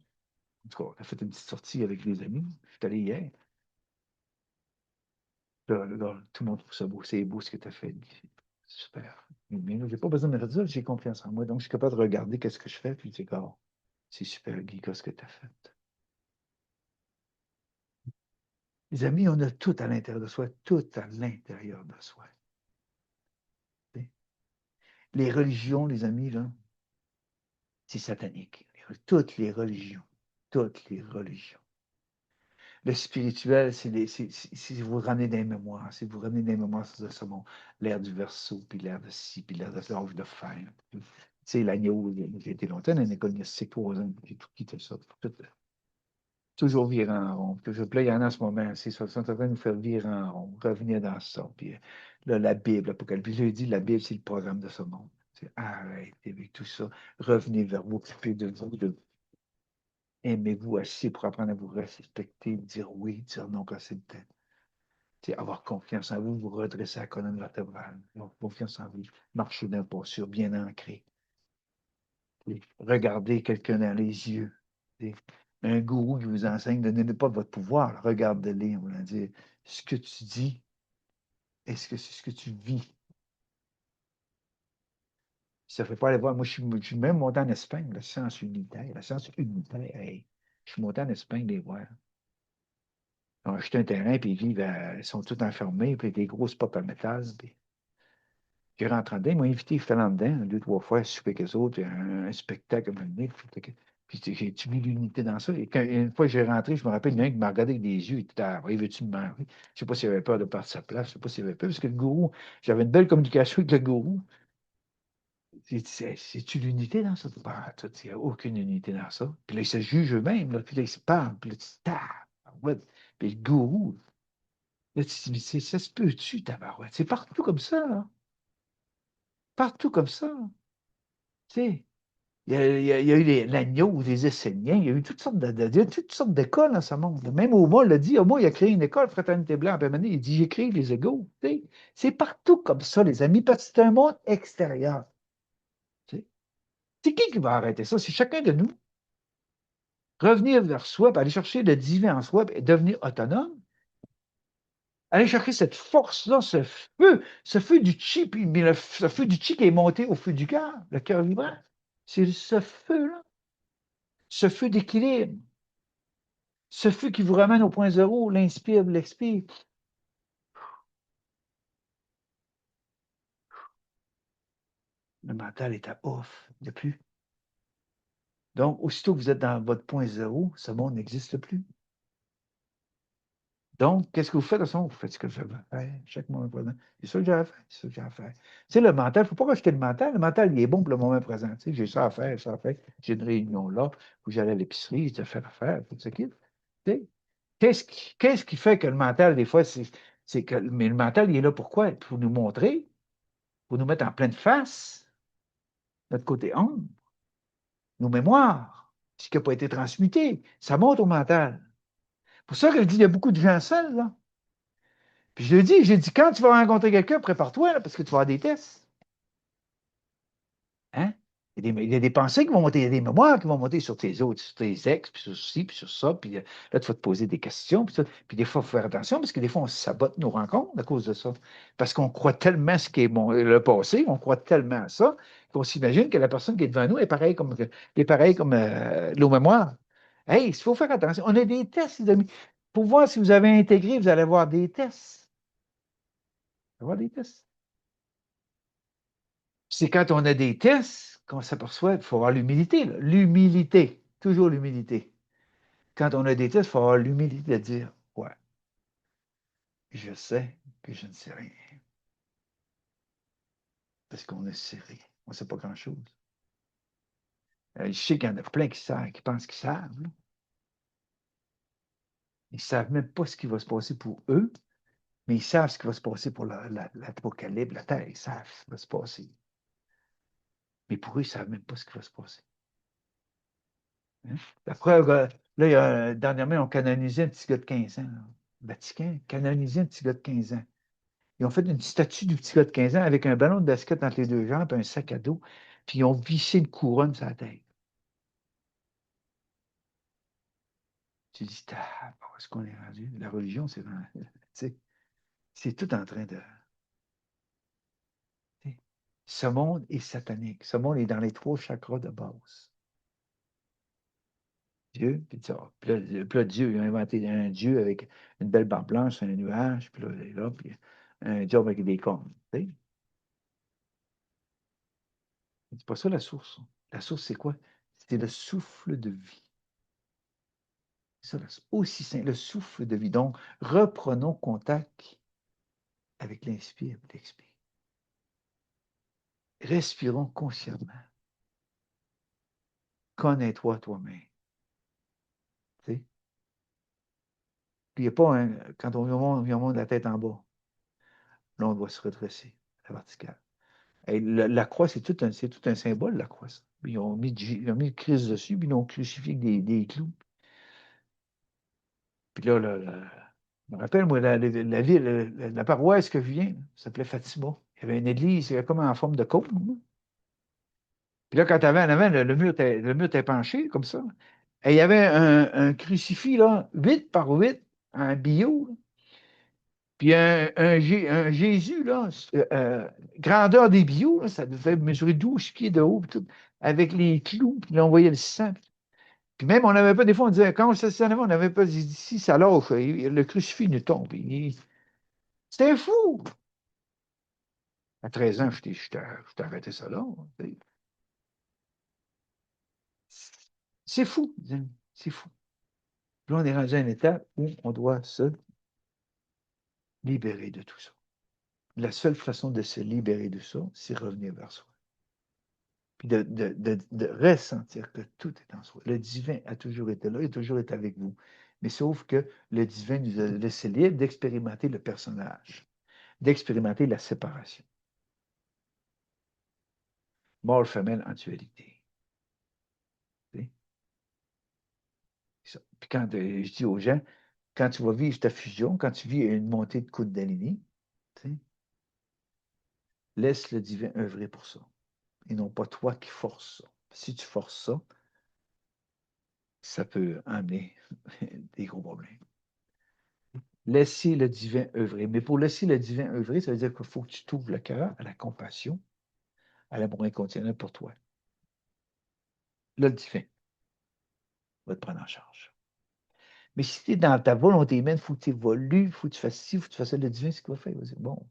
tout cas, on a fait une petite sortie avec les amis. Je suis allé hier. Là, tout le monde trouve ça beau. C'est beau ce que tu as fait. Super. Mais là, j'ai pas besoin de me dire, j'ai confiance en moi. Donc, je suis capable de regarder qu'est-ce que je fais, puis c'est oh, c'est super, Guy, qu'est-ce que tu as fait. Les amis, on a tout à l'intérieur de soi, tout à l'intérieur de soi. Les religions, les amis, là, c'est satanique. Toutes les religions. Toutes les religions. Le spirituel, c'est vous ramener des mémoires. C'est vous ramener des mémoires de ce monde. L'ère du verso, puis l'ère de ci, puis l'ère de l'âge de fer. Tu sais, l'agneau, j'ai été longtemps dans une école gnostique 3 ans. J'ai tout quitté ça. Toujours virer en rond. Toujours, puis là, il y en a en ce moment. C'est ça. Ils sont en train de nous faire virer en rond. Revenir dans ça. Puis là, la Bible, l'Apocalypse. Puis je dis, la Bible, c'est le programme de ce monde. Arrêtez avec tout ça. Revenez vers vous, occupez de vous, aimez-vous assez pour apprendre à vous respecter, dire oui, dire non quand c'est le temps. Avoir confiance en vous, vous redresser la colonne vertébrale, avoir confiance en vous, marcher d'un pas sûr, bien ancré. Regardez quelqu'un dans les yeux. T'sais. Un gourou qui vous enseigne, donnez pas votre pouvoir, regardez-les, on va dire, ce que tu dis, est-ce que c'est ce que tu vis? Ça ne fait pas aller voir. Moi, je suis même monté en Espagne, la science unitaire, hey. Je suis monté en Espagne les voir. Ils ont acheté un terrain, puis ils sont tous enfermés, puis des grosses portes en métal. Puis je rentre dedans, ils m'ont invité, je suis allé en dedans, 2, 3 fois, souper avec eux autres, puis un spectacle à un moment donné. Puis j'ai mis l'unité dans ça. Et une fois que j'ai rentré, je me rappelle, il y en a un qui m'a regardé avec des yeux, il était veux-tu me manger? Je ne sais pas s'il avait peur de perdre sa place, je ne sais pas s'il avait peur, parce que le gourou, j'avais une belle communication avec le gourou. C'est-tu l'unité dans ça? Bah, il n'y a aucune unité dans ça. Puis là, ils se jugent eux-mêmes, là, puis là, ils se parlent, puis là, ouais. Puis le gourou, là, tu te dis, ça se peut-tu, tabarouette? C'est partout comme ça, là. Partout comme ça. Tu sais, il y a eu l'agneau, les Esséniens, il y a eu toutes sortes il y a toutes sortes d'écoles dans ce monde. Même Oma l'a dit, Oma, il a créé une école, Fraternité Blanche, puis à un moment donné, il dit, j'ai créé les égaux. Tu sais, c'est partout comme ça, les amis, parce que c'est un monde extérieur. Tu sais. C'est qui va arrêter ça? C'est chacun de nous. Revenir vers soi, puis aller chercher le divin en soi, et devenir autonome. Aller chercher cette force-là, ce feu du chi, ce feu du chi qui est monté au feu du cœur, le cœur vibrant. C'est ce feu-là, ce feu d'équilibre, ce feu qui vous ramène au point zéro, l'inspire, l'expire. Le mental est à off, il n'y a plus. Donc, aussitôt que vous êtes dans votre point zéro, ce monde n'existe plus. Donc, qu'est-ce que vous faites à ce moment? Vous faites ce que vous avez à faire, chaque moment présent. C'est ça que j'ai à faire, c'est ça que j'ai à faire. Tu sais, le mental, il ne faut pas rejeter le mental. Le mental, il est bon pour le moment présent. Tu sais, j'ai ça à faire, ça à faire. J'ai une réunion là, où j'allais à l'épicerie, j'ai fait affaire, tout ce qui est. Tu sais, qu'est-ce qui fait que le mental, des fois, c'est que. Mais le mental, il est là pourquoi? Pour nous montrer, pour nous mettre en pleine face, notre côté ombre, nos mémoires, ce qui n'a pas été transmuté. Ça monte au mental. Pour ça que je dis, il y a beaucoup de gens seuls, là. Puis je le dis, j'ai dit, quand tu vas rencontrer quelqu'un, prépare-toi, là, parce que tu vas avoir des tests. Hein? Il y a des pensées qui vont monter, il y a des mémoires qui vont monter sur tes autres, sur tes ex, puis sur ci, puis sur ça, puis là, tu vas te poser des questions, puis ça. Puis des fois, il faut faire attention, parce que des fois, on sabote nos rencontres à cause de ça. Parce qu'on croit tellement à ce qui est bon, le passé, on croit tellement à ça, qu'on s'imagine que la personne qui est devant nous est pareil comme nos mémoires. Hey, il faut faire attention. On a des tests, les amis. Pour voir si vous avez intégré, vous allez avoir des tests. Vous allez avoir des tests. C'est quand on a des tests qu'on s'aperçoit qu'il faut avoir l'humilité. L'humilité, toujours l'humilité. Quand on a des tests, il faut avoir l'humilité de dire, ouais, je sais que je ne sais rien. Parce qu'on ne sait rien. On ne sait pas grand-chose. Je sais qu'il y en a plein qui savent, qui pensent qu'ils savent. Là. Ils ne savent même pas ce qui va se passer pour eux, mais ils savent ce qui va se passer pour l'apocalypse, la terre. Ils savent ce qui va se passer. Mais pour eux, ils ne savent même pas ce qui va se passer. Hein? La preuve, là, dernièrement, on canonisait un petit gars de 15 ans. Là. Le Vatican canonisait un petit gars de 15 ans. Ils ont fait une statue du petit gars de 15 ans avec un ballon de basket entre les deux jambes et un sac à dos, puis ils ont vissé une couronne sur la tête. Tu dis, où est-ce qu'on est rendu? La religion, c'est vraiment, c'est tout en train de. Ce monde est satanique. Ce monde est dans les trois chakras de base. Dieu, puis ça. Puis là, Dieu, il a inventé un Dieu avec une belle barbe blanche sur un nuage, puis là, il est là, puis un Dieu avec des cornes. C'est pas ça la source. La source, c'est quoi? C'est le souffle de vie. C'est ça, aussi simple, le souffle de vie. Donc, reprenons contact avec l'inspire et l'expire. Respirons consciemment. Connais-toi toi-même. Tu sais? Puis il n'y a pas un, quand on monte la tête en bas, là, on doit se redresser, la verticale. Et la croix, c'est tout un symbole, la croix. Ça. Ils ont mis le Christ dessus, puis ils l'ont crucifié avec des clous. Puis là, je me rappelle, moi, la ville, la paroisse que je viens, ça s'appelait Fatima. Il y avait une église, comme en forme de cône. Puis là, quand tu avais en avant, le mur était penché, comme ça. Et il y avait un crucifix, là, 8 par 8, en bio. Là. Puis un Jésus, là, grandeur des bio, là, ça devait mesurer 12 pieds de haut, tout, avec les clous, puis là, on voyait le sang. Puis même, on n'avait pas, des fois, on disait, quand on s'asseyait en avant, on n'avait pas dit, si ça lâche, le crucifix nous tombe. C'était fou! À 13 ans, je t'ai arrêté ça là. C'est fou, c'est fou. Puis là, on est rendu à un état où on doit se libérer de tout ça. La seule façon de se libérer de ça, c'est revenir vers soi. Puis de ressentir que tout est en soi. Le divin a toujours été là, il a toujours été avec vous. Mais sauf que le divin nous a laissé libre d'expérimenter le personnage, d'expérimenter la séparation. Mâle, femelle en dualité. Puis quand je dis aux gens, quand tu vas vivre ta fusion, quand tu vis une montée de Kundalini, laisse le divin œuvrer pour ça. Et non pas toi qui forces ça. Si tu forces ça, ça peut amener des gros problèmes. Laissez le divin œuvrer. Mais pour laisser le divin œuvrer, ça veut dire qu'il faut que tu t'ouvres le cœur à la compassion, à l'amour inconditionnel pour toi. Là, le divin va te prendre en charge. Mais si tu es dans ta volonté humaine, il faut que tu évolues, il faut que tu fasses ci, il faut que tu fasses ça, le divin, c'est ce qu'il va faire. Il va dire, bon,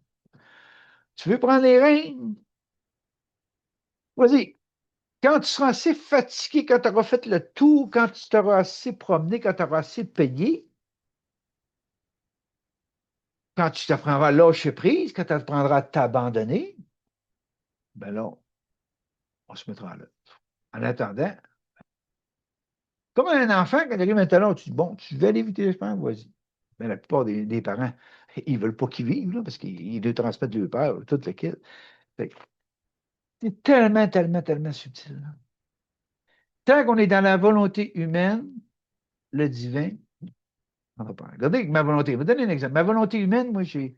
tu veux prendre les rênes? Vas-y. Quand tu seras assez fatigué, quand tu auras fait le tour, quand tu t'auras assez promené, quand tu auras assez payé, quand tu t'apprendras à lâcher prise, quand tu apprendras à t'abandonner, ben là, on se mettra là. En attendant, comme un enfant, quand il arrive un talon, tu dis, bon, tu veux aller vite, j'espère, vas-y. Mais la plupart des parents, ils ne veulent pas qu'ils vivent, là, parce qu'ils lui transmettent leur peur, tout le kit. C'est tellement, tellement, tellement subtil. Là. Tant qu'on est dans la volonté humaine, le divin On va pas. Regardez ma volonté. Je vais vous donner un exemple. Ma volonté humaine, moi, j'ai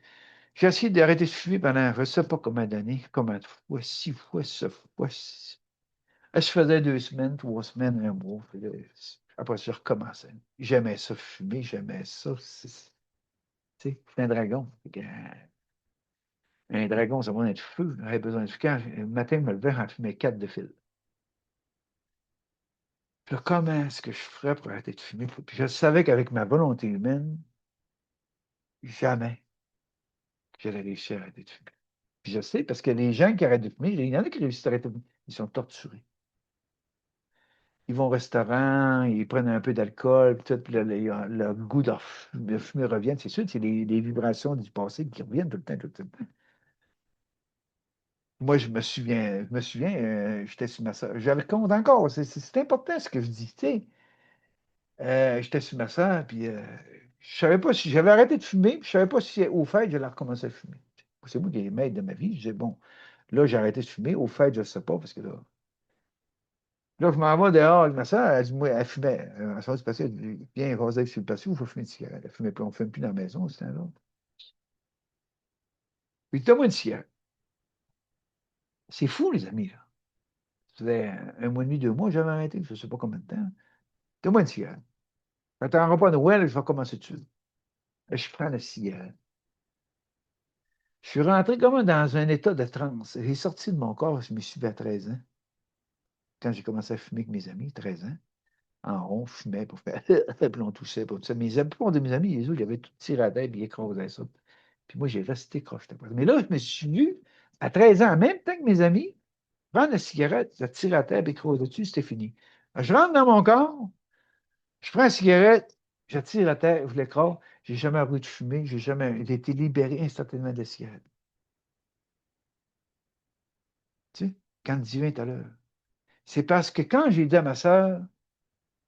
essayé d'arrêter de fumer pendant, je ne sais pas combien d'années, combien de fois, 6 fois, 7 fois. Je faisais 2 semaines, 3 semaines, un mois. Après ça, je recommençais. J'aimais ça fumer, j'aimais ça. Tu sais, c'est un dragon. Un dragon, ça va être feu. J'avais besoin de feu. Le matin, je me levais, j'en fumais 4 de fil. Puis là, comment est-ce que je ferais pour arrêter de fumer? Puis je savais qu'avec ma volonté humaine, jamais j'allais réussir à arrêter de fumer. Puis je sais, parce que les gens qui arrêtent de fumer, il y en a qui réussissent à arrêter de fumer, ils sont torturés. Ils vont au restaurant, ils prennent un peu d'alcool, puis tout, puis là, le goût de fumer revient. C'est sûr, c'est les vibrations du passé qui reviennent tout le temps, tout le temps. Moi, je me souviens, j'étais sur ma soeur. Je le compte encore, c'est important ce que je dis, tu sais. J'étais sur ma soeur, puis je savais pas si j'avais arrêté de fumer, puis je savais pas si au fait, j'allais recommencer à fumer. C'est moi qui est maître de ma vie. Je disais, bon, là, j'ai arrêté de fumer. Au fait, je ne sais pas, parce que là, je m'en vais dehors avec ma soeur. Elle dit, moi, elle fumait. Elle s'est passée, elle dit, viens, Rosalie, sur le patio, il faut fumer une cigarette. Elle fumait plus, on ne fume plus dans la maison, c'était un autre. Puis, donne-moi une cigarette. C'est fou, les amis, là. Ça faisait un mois et demi, 2 mois, j'avais arrêté, je ne sais pas combien de temps. Donne-moi une cigarette. Quand tu n'auras pas Noël, je vais commencer tout de suite. Je prends la cigarette. Je suis rentré comme dans un état de transe. J'ai sorti de mon corps, je me suis à 13 ans. Quand j'ai commencé à fumer avec mes amis, 13 ans, en rond, je fumais pour faire. Puis on toussait pour tout ça. Mes amis, de mes amis, les autres, ils avaient tout tiré à la tête et ils écrasaient ça. Puis moi, j'ai resté croche. Mais là, je me suis vu, à 13 ans, en même temps que mes amis, prendre la cigarette, je tire à la tête, écraser dessus, c'était fini. Je rentre dans mon corps, je prends la cigarette, je tire la tête, je l'écrase. J'ai jamais arrêté de fumer, j'ai été libéré instantanément de la cigarette. Tu sais, quand divin est à l'heure. C'est parce que quand j'ai dit à ma soeur,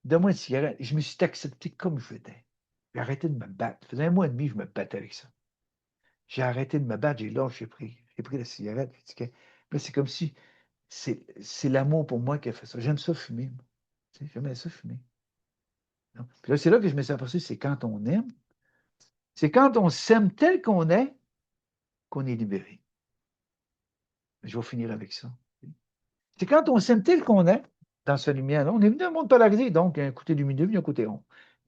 donne-moi une cigarette, je me suis accepté comme je étais. J'ai arrêté de me battre. Ça faisait un mois et demi que je me battais avec ça. J'ai arrêté de me battre, j'ai lâché pris. J'ai pris la cigarette. Là, c'est comme si c'est l'amour pour moi qui a fait ça. J'aime ça fumer. Moi. Tu sais, j'aimais ça fumer. Non? Puis là, c'est là que je me suis aperçu, c'est quand on aime, c'est quand on s'aime tel qu'on est libéré. Je vais finir avec ça. C'est quand on s'aime tel qu'on est, dans sa lumière-là, on est venu d'un monde polarisé, donc il y a un côté lumineux, il y a un côté rond.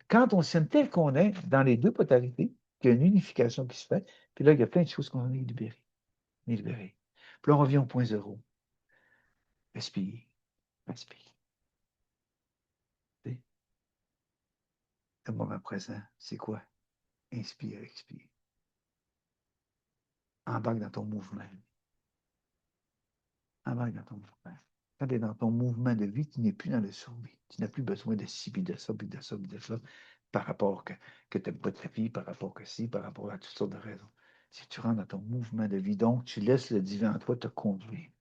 Quand on s'aime tel qu'on est, dans les deux polarités, il y a une unification qui se fait, puis là, il y a plein de choses qu'on est libéré. On est libéré. Puis là, on revient au point zéro. Respire, respire. Tu sais, le moment présent, c'est quoi? Inspire, expire. Embarque dans ton mouvement. Embarque dans ton mouvement. Quand tu es dans ton mouvement de vie, tu n'es plus dans le survie. Tu n'as plus besoin de ci, puis de ça, puis de ça, puis de ça, par rapport que tu n'aimes pas ta vie, par rapport que ci, par rapport à toutes sortes de raisons. Si tu rentres dans ton mouvement de vie, donc tu laisses le divin en toi te conduire.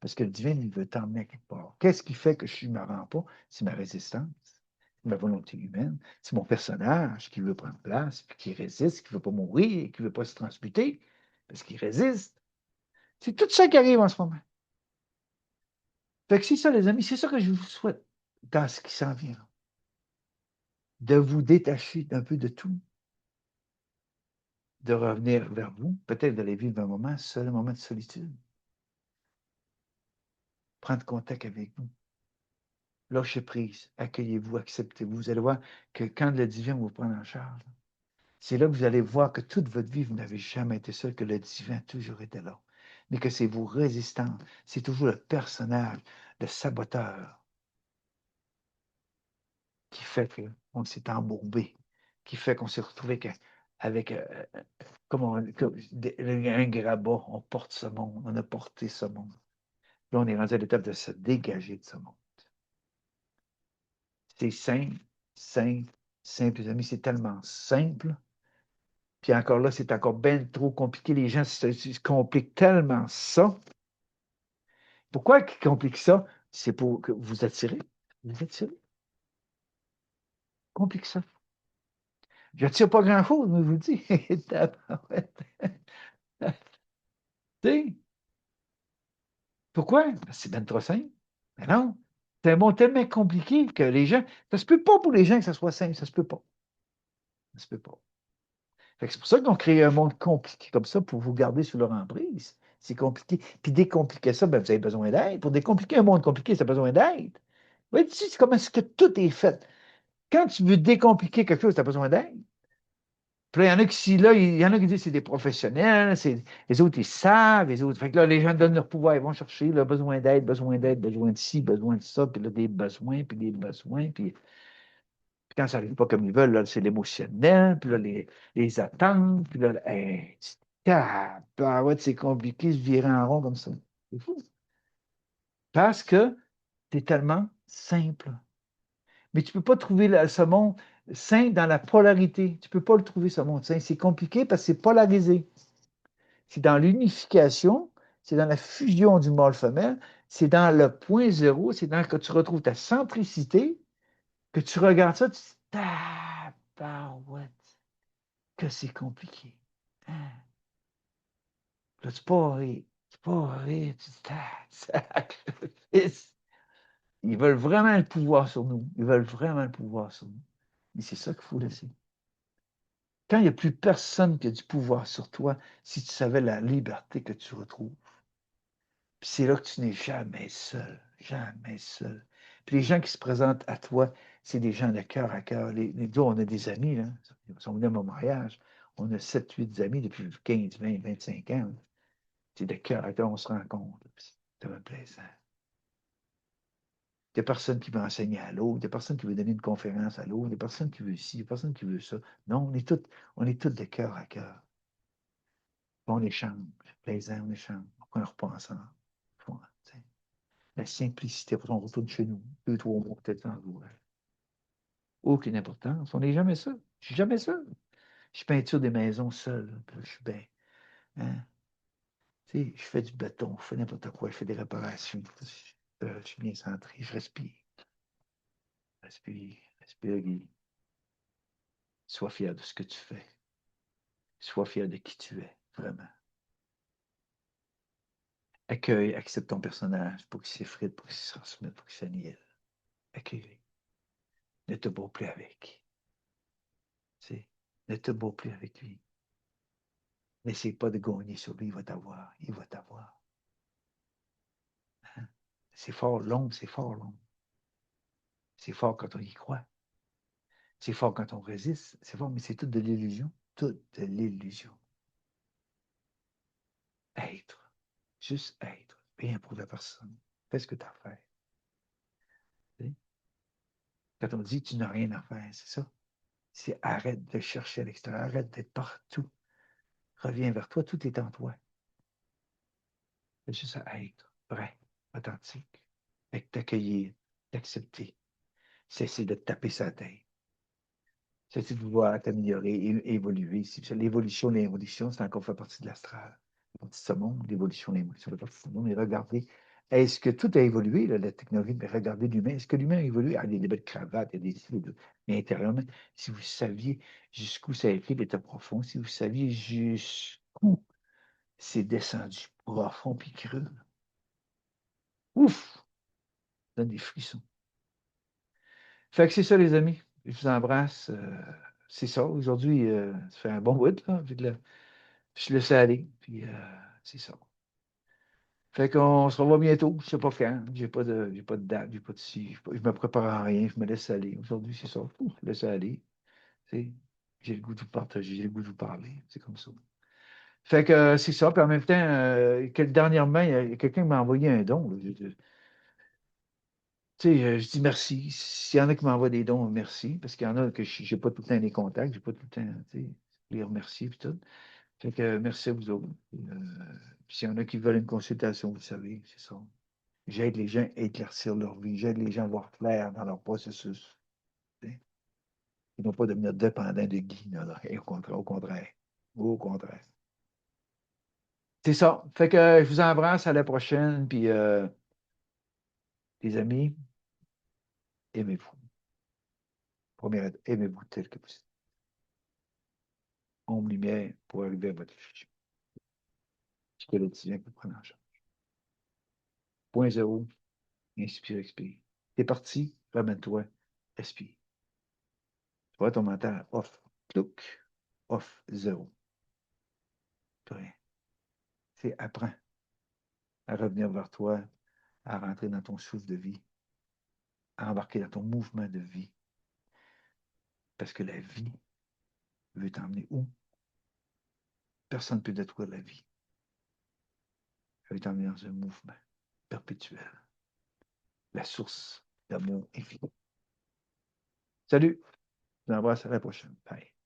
Parce que le divin, il veut t'emmener quelque part. Qu'est-ce qui fait que je ne me rends pas? C'est ma résistance, c'est ma volonté humaine, c'est mon personnage qui veut prendre place, puis qui résiste, qui ne veut pas mourir, qui ne veut pas se transmuter, parce qu'il résiste. C'est tout ça qui arrive en ce moment. Fait que c'est ça, les amis, c'est ça que je vous souhaite dans ce qui s'en vient. De vous détacher d'un peu de tout, de revenir vers vous, peut-être d'aller vivre un moment seul, un moment de solitude. Prendre contact avec vous. Lâchez prise, accueillez-vous, acceptez-vous. Vous allez voir que quand le divin vous prend en charge, c'est là que vous allez voir que toute votre vie, vous n'avez jamais été seul, que le divin a toujours été là. Mais que c'est vos résistances, c'est toujours le personnage, le saboteur, qui fait qu'on s'est embourbé, qui fait qu'on s'est retrouvé avec comme un grabat, on porte ce monde, on a porté ce monde. Là, on est rendu à l'étape de se dégager de ce monde. C'est simple, simple, simple, les amis, c'est tellement simple. Puis encore là, c'est encore bien trop compliqué. Les gens se compliquent tellement ça. Pourquoi ils compliquent ça? C'est pour que vous attirez. Vous attirez. Complique ça. Je ne tire pas grand-chose, mais je vous le dis. Tu sais, pourquoi? C'est bien trop simple. Mais non. C'est un monde tellement compliqué que les gens. Ça se peut pas pour les gens que ça soit simple. Ça se peut pas. Ça se peut pas. Fait que c'est pour ça qu'on crée un monde compliqué comme ça pour vous garder sous leur emprise. C'est compliqué. Puis décompliquer ça, ben, vous avez besoin d'aide. Pour décompliquer un monde compliqué, ça a besoin d'aide. Vous voyez, c'est comment est-ce que tout est fait. Quand tu veux décompliquer quelque chose, tu as besoin d'aide. Puis là, il y en a qui, là, il y en a qui disent que c'est des professionnels, les autres, ils savent, les autres. Fait que là, les gens donnent leur pouvoir, ils vont chercher là, besoin d'aide, besoin de ci, besoin de ça, puis là, des besoins, puis des besoins, puis quand ça n'arrive pas comme ils veulent, là, c'est l'émotionnel, puis là, les attentes, puis là, hey, ouais, c'est compliqué, se virer en rond comme ça. C'est fou. Parce que c'est tellement simple. Mais tu ne peux pas trouver ce monde sain dans la polarité. Tu ne peux pas le trouver, ce monde sain. C'est compliqué parce que c'est polarisé. C'est dans l'unification, c'est dans la fusion du mâle-femelle, c'est dans le point zéro, c'est dans que tu retrouves ta centricité, que tu regardes ça, tu te dis, tabarouette, que c'est compliqué. Hein? Là, tu pars rire, tu te dis, sacrifice. Ils veulent vraiment le pouvoir sur nous. Ils veulent vraiment le pouvoir sur nous. Mais c'est ça qu'il faut laisser. Quand il n'y a plus personne qui a du pouvoir sur toi, si tu savais la liberté que tu retrouves, puis c'est là que tu n'es jamais seul, jamais seul. Puis les gens qui se présentent à toi, c'est des gens de cœur à cœur. Nous, on a des amis, là, ils sont venus à mon mariage. On a 7, 8 amis depuis 15, 20, 25 ans. C'est de cœur à cœur, on se rencontre. C'est tellement plaisant. Il n'y a personne qui veut enseigner à l'autre, il n'y a personne qui veut donner une conférence à l'autre, il n'y a personne qui veut ci, il n'y a personne qui veut ça. Non, on est tous de cœur à cœur. On échange, c'est plaisant, on échange. On prend un repas ensemble. La simplicité, après on retourne chez nous. 2, 3 mois, peut-être sans vous. Aucune importance. On n'est jamais seul. Je suis jamais seul. Je peinture des maisons seul. Je suis bien. Hein? Tu sais, je fais du béton, je fais n'importe quoi, je fais des réparations. Je suis bien centré, je respire. Respire, respire, Guy. Sois fier de ce que tu fais. Sois fier de qui tu es, vraiment. Accueille, accepte ton personnage pour qu'il s'effrite, pour qu'il se transmette, pour qu'il s'annihile. Accueille. Ne te bats plus avec. Tu sais, ne te bats plus avec lui. N'essaie pas de gagner sur lui, il va t'avoir. Il va t'avoir. Hein? C'est fort long, c'est fort long. C'est fort quand on y croit. C'est fort quand on résiste. C'est fort, mais c'est tout de l'illusion. Tout de l'illusion. Être. Juste être. Rien pour la personne. Fais ce que tu as à faire. Quand on dit tu n'as rien à faire, c'est ça. C'est arrête de chercher à l'extérieur, arrête d'être partout. Reviens vers toi, tout est en toi. C'est juste à être vrai, authentique, avec t'accueillir, t'accepter. Cesser de te taper sa tête. Cesser de vouloir t'améliorer, évoluer. L'évolution, c'est encore fait partie de l'astral. Partie de ce monde, l'évolution, fait partie de ce monde. Et regardez, est-ce que tout a évolué, là, la technologie, mais regardez l'humain. Est-ce que l'humain a évolué? Ah, il y a des belles cravates, il y a des styles, mais intérieurement, si vous saviez jusqu'où ça a été l'état profond, si vous saviez jusqu'où c'est descendu profond puis creux, ouf, ça donne des frissons. Fait que c'est ça, les amis. Je vous embrasse. C'est ça. Aujourd'hui, ça fait un bon bout, là. Je suis laissé aller. Puis c'est ça. Fait qu'on se revoit bientôt. Je ne sais pas quand. J'ai pas de date. J'ai pas de si. Je me prépare à rien. Je me laisse aller. Aujourd'hui, c'est ça. Ouf, je me laisse aller. Tu sais, j'ai le goût de vous partager. J'ai le goût de vous parler. C'est comme ça. Fait que c'est ça. Puis en même temps, dernièrement, il y a quelqu'un qui m'a envoyé un don. Là. Tu sais, je dis merci. S'il y en a qui m'envoient des dons, merci. Parce qu'il y en a que je n'ai pas tout le temps les contacts, j'ai pas tout le temps, tu sais, les remercier et tout. Fait que merci à vous autres. Puis s'il y en a qui veulent une consultation, vous savez, c'est ça. J'aide les gens à éclaircir leur vie. J'aide les gens à voir clair dans leur processus. Tu sais. Ils n'ont pas devenir dépendants de Guy, là. Et au contraire, au contraire. Au contraire. C'est ça. Fait que je vous embrasse à la prochaine. Puis les amis, aimez-vous. Première, aimez-vous tel que vous êtes. Ombre lumière pour arriver à votre fusion. Ce que le divin peut prendre en charge. Point zéro, inspire, expire. T'es parti, ramène-toi, expire. Tu vois ton mental off. Plouc, off, zéro. Plus rien. C'est apprends à revenir vers toi, à rentrer dans ton souffle de vie, à embarquer dans ton mouvement de vie. Parce que la vie veut t'emmener où? Personne ne peut détruire la vie. Elle veut t'emmener dans un mouvement perpétuel. La source d'amour infini. Salut, je vous embrasse à la prochaine. Bye.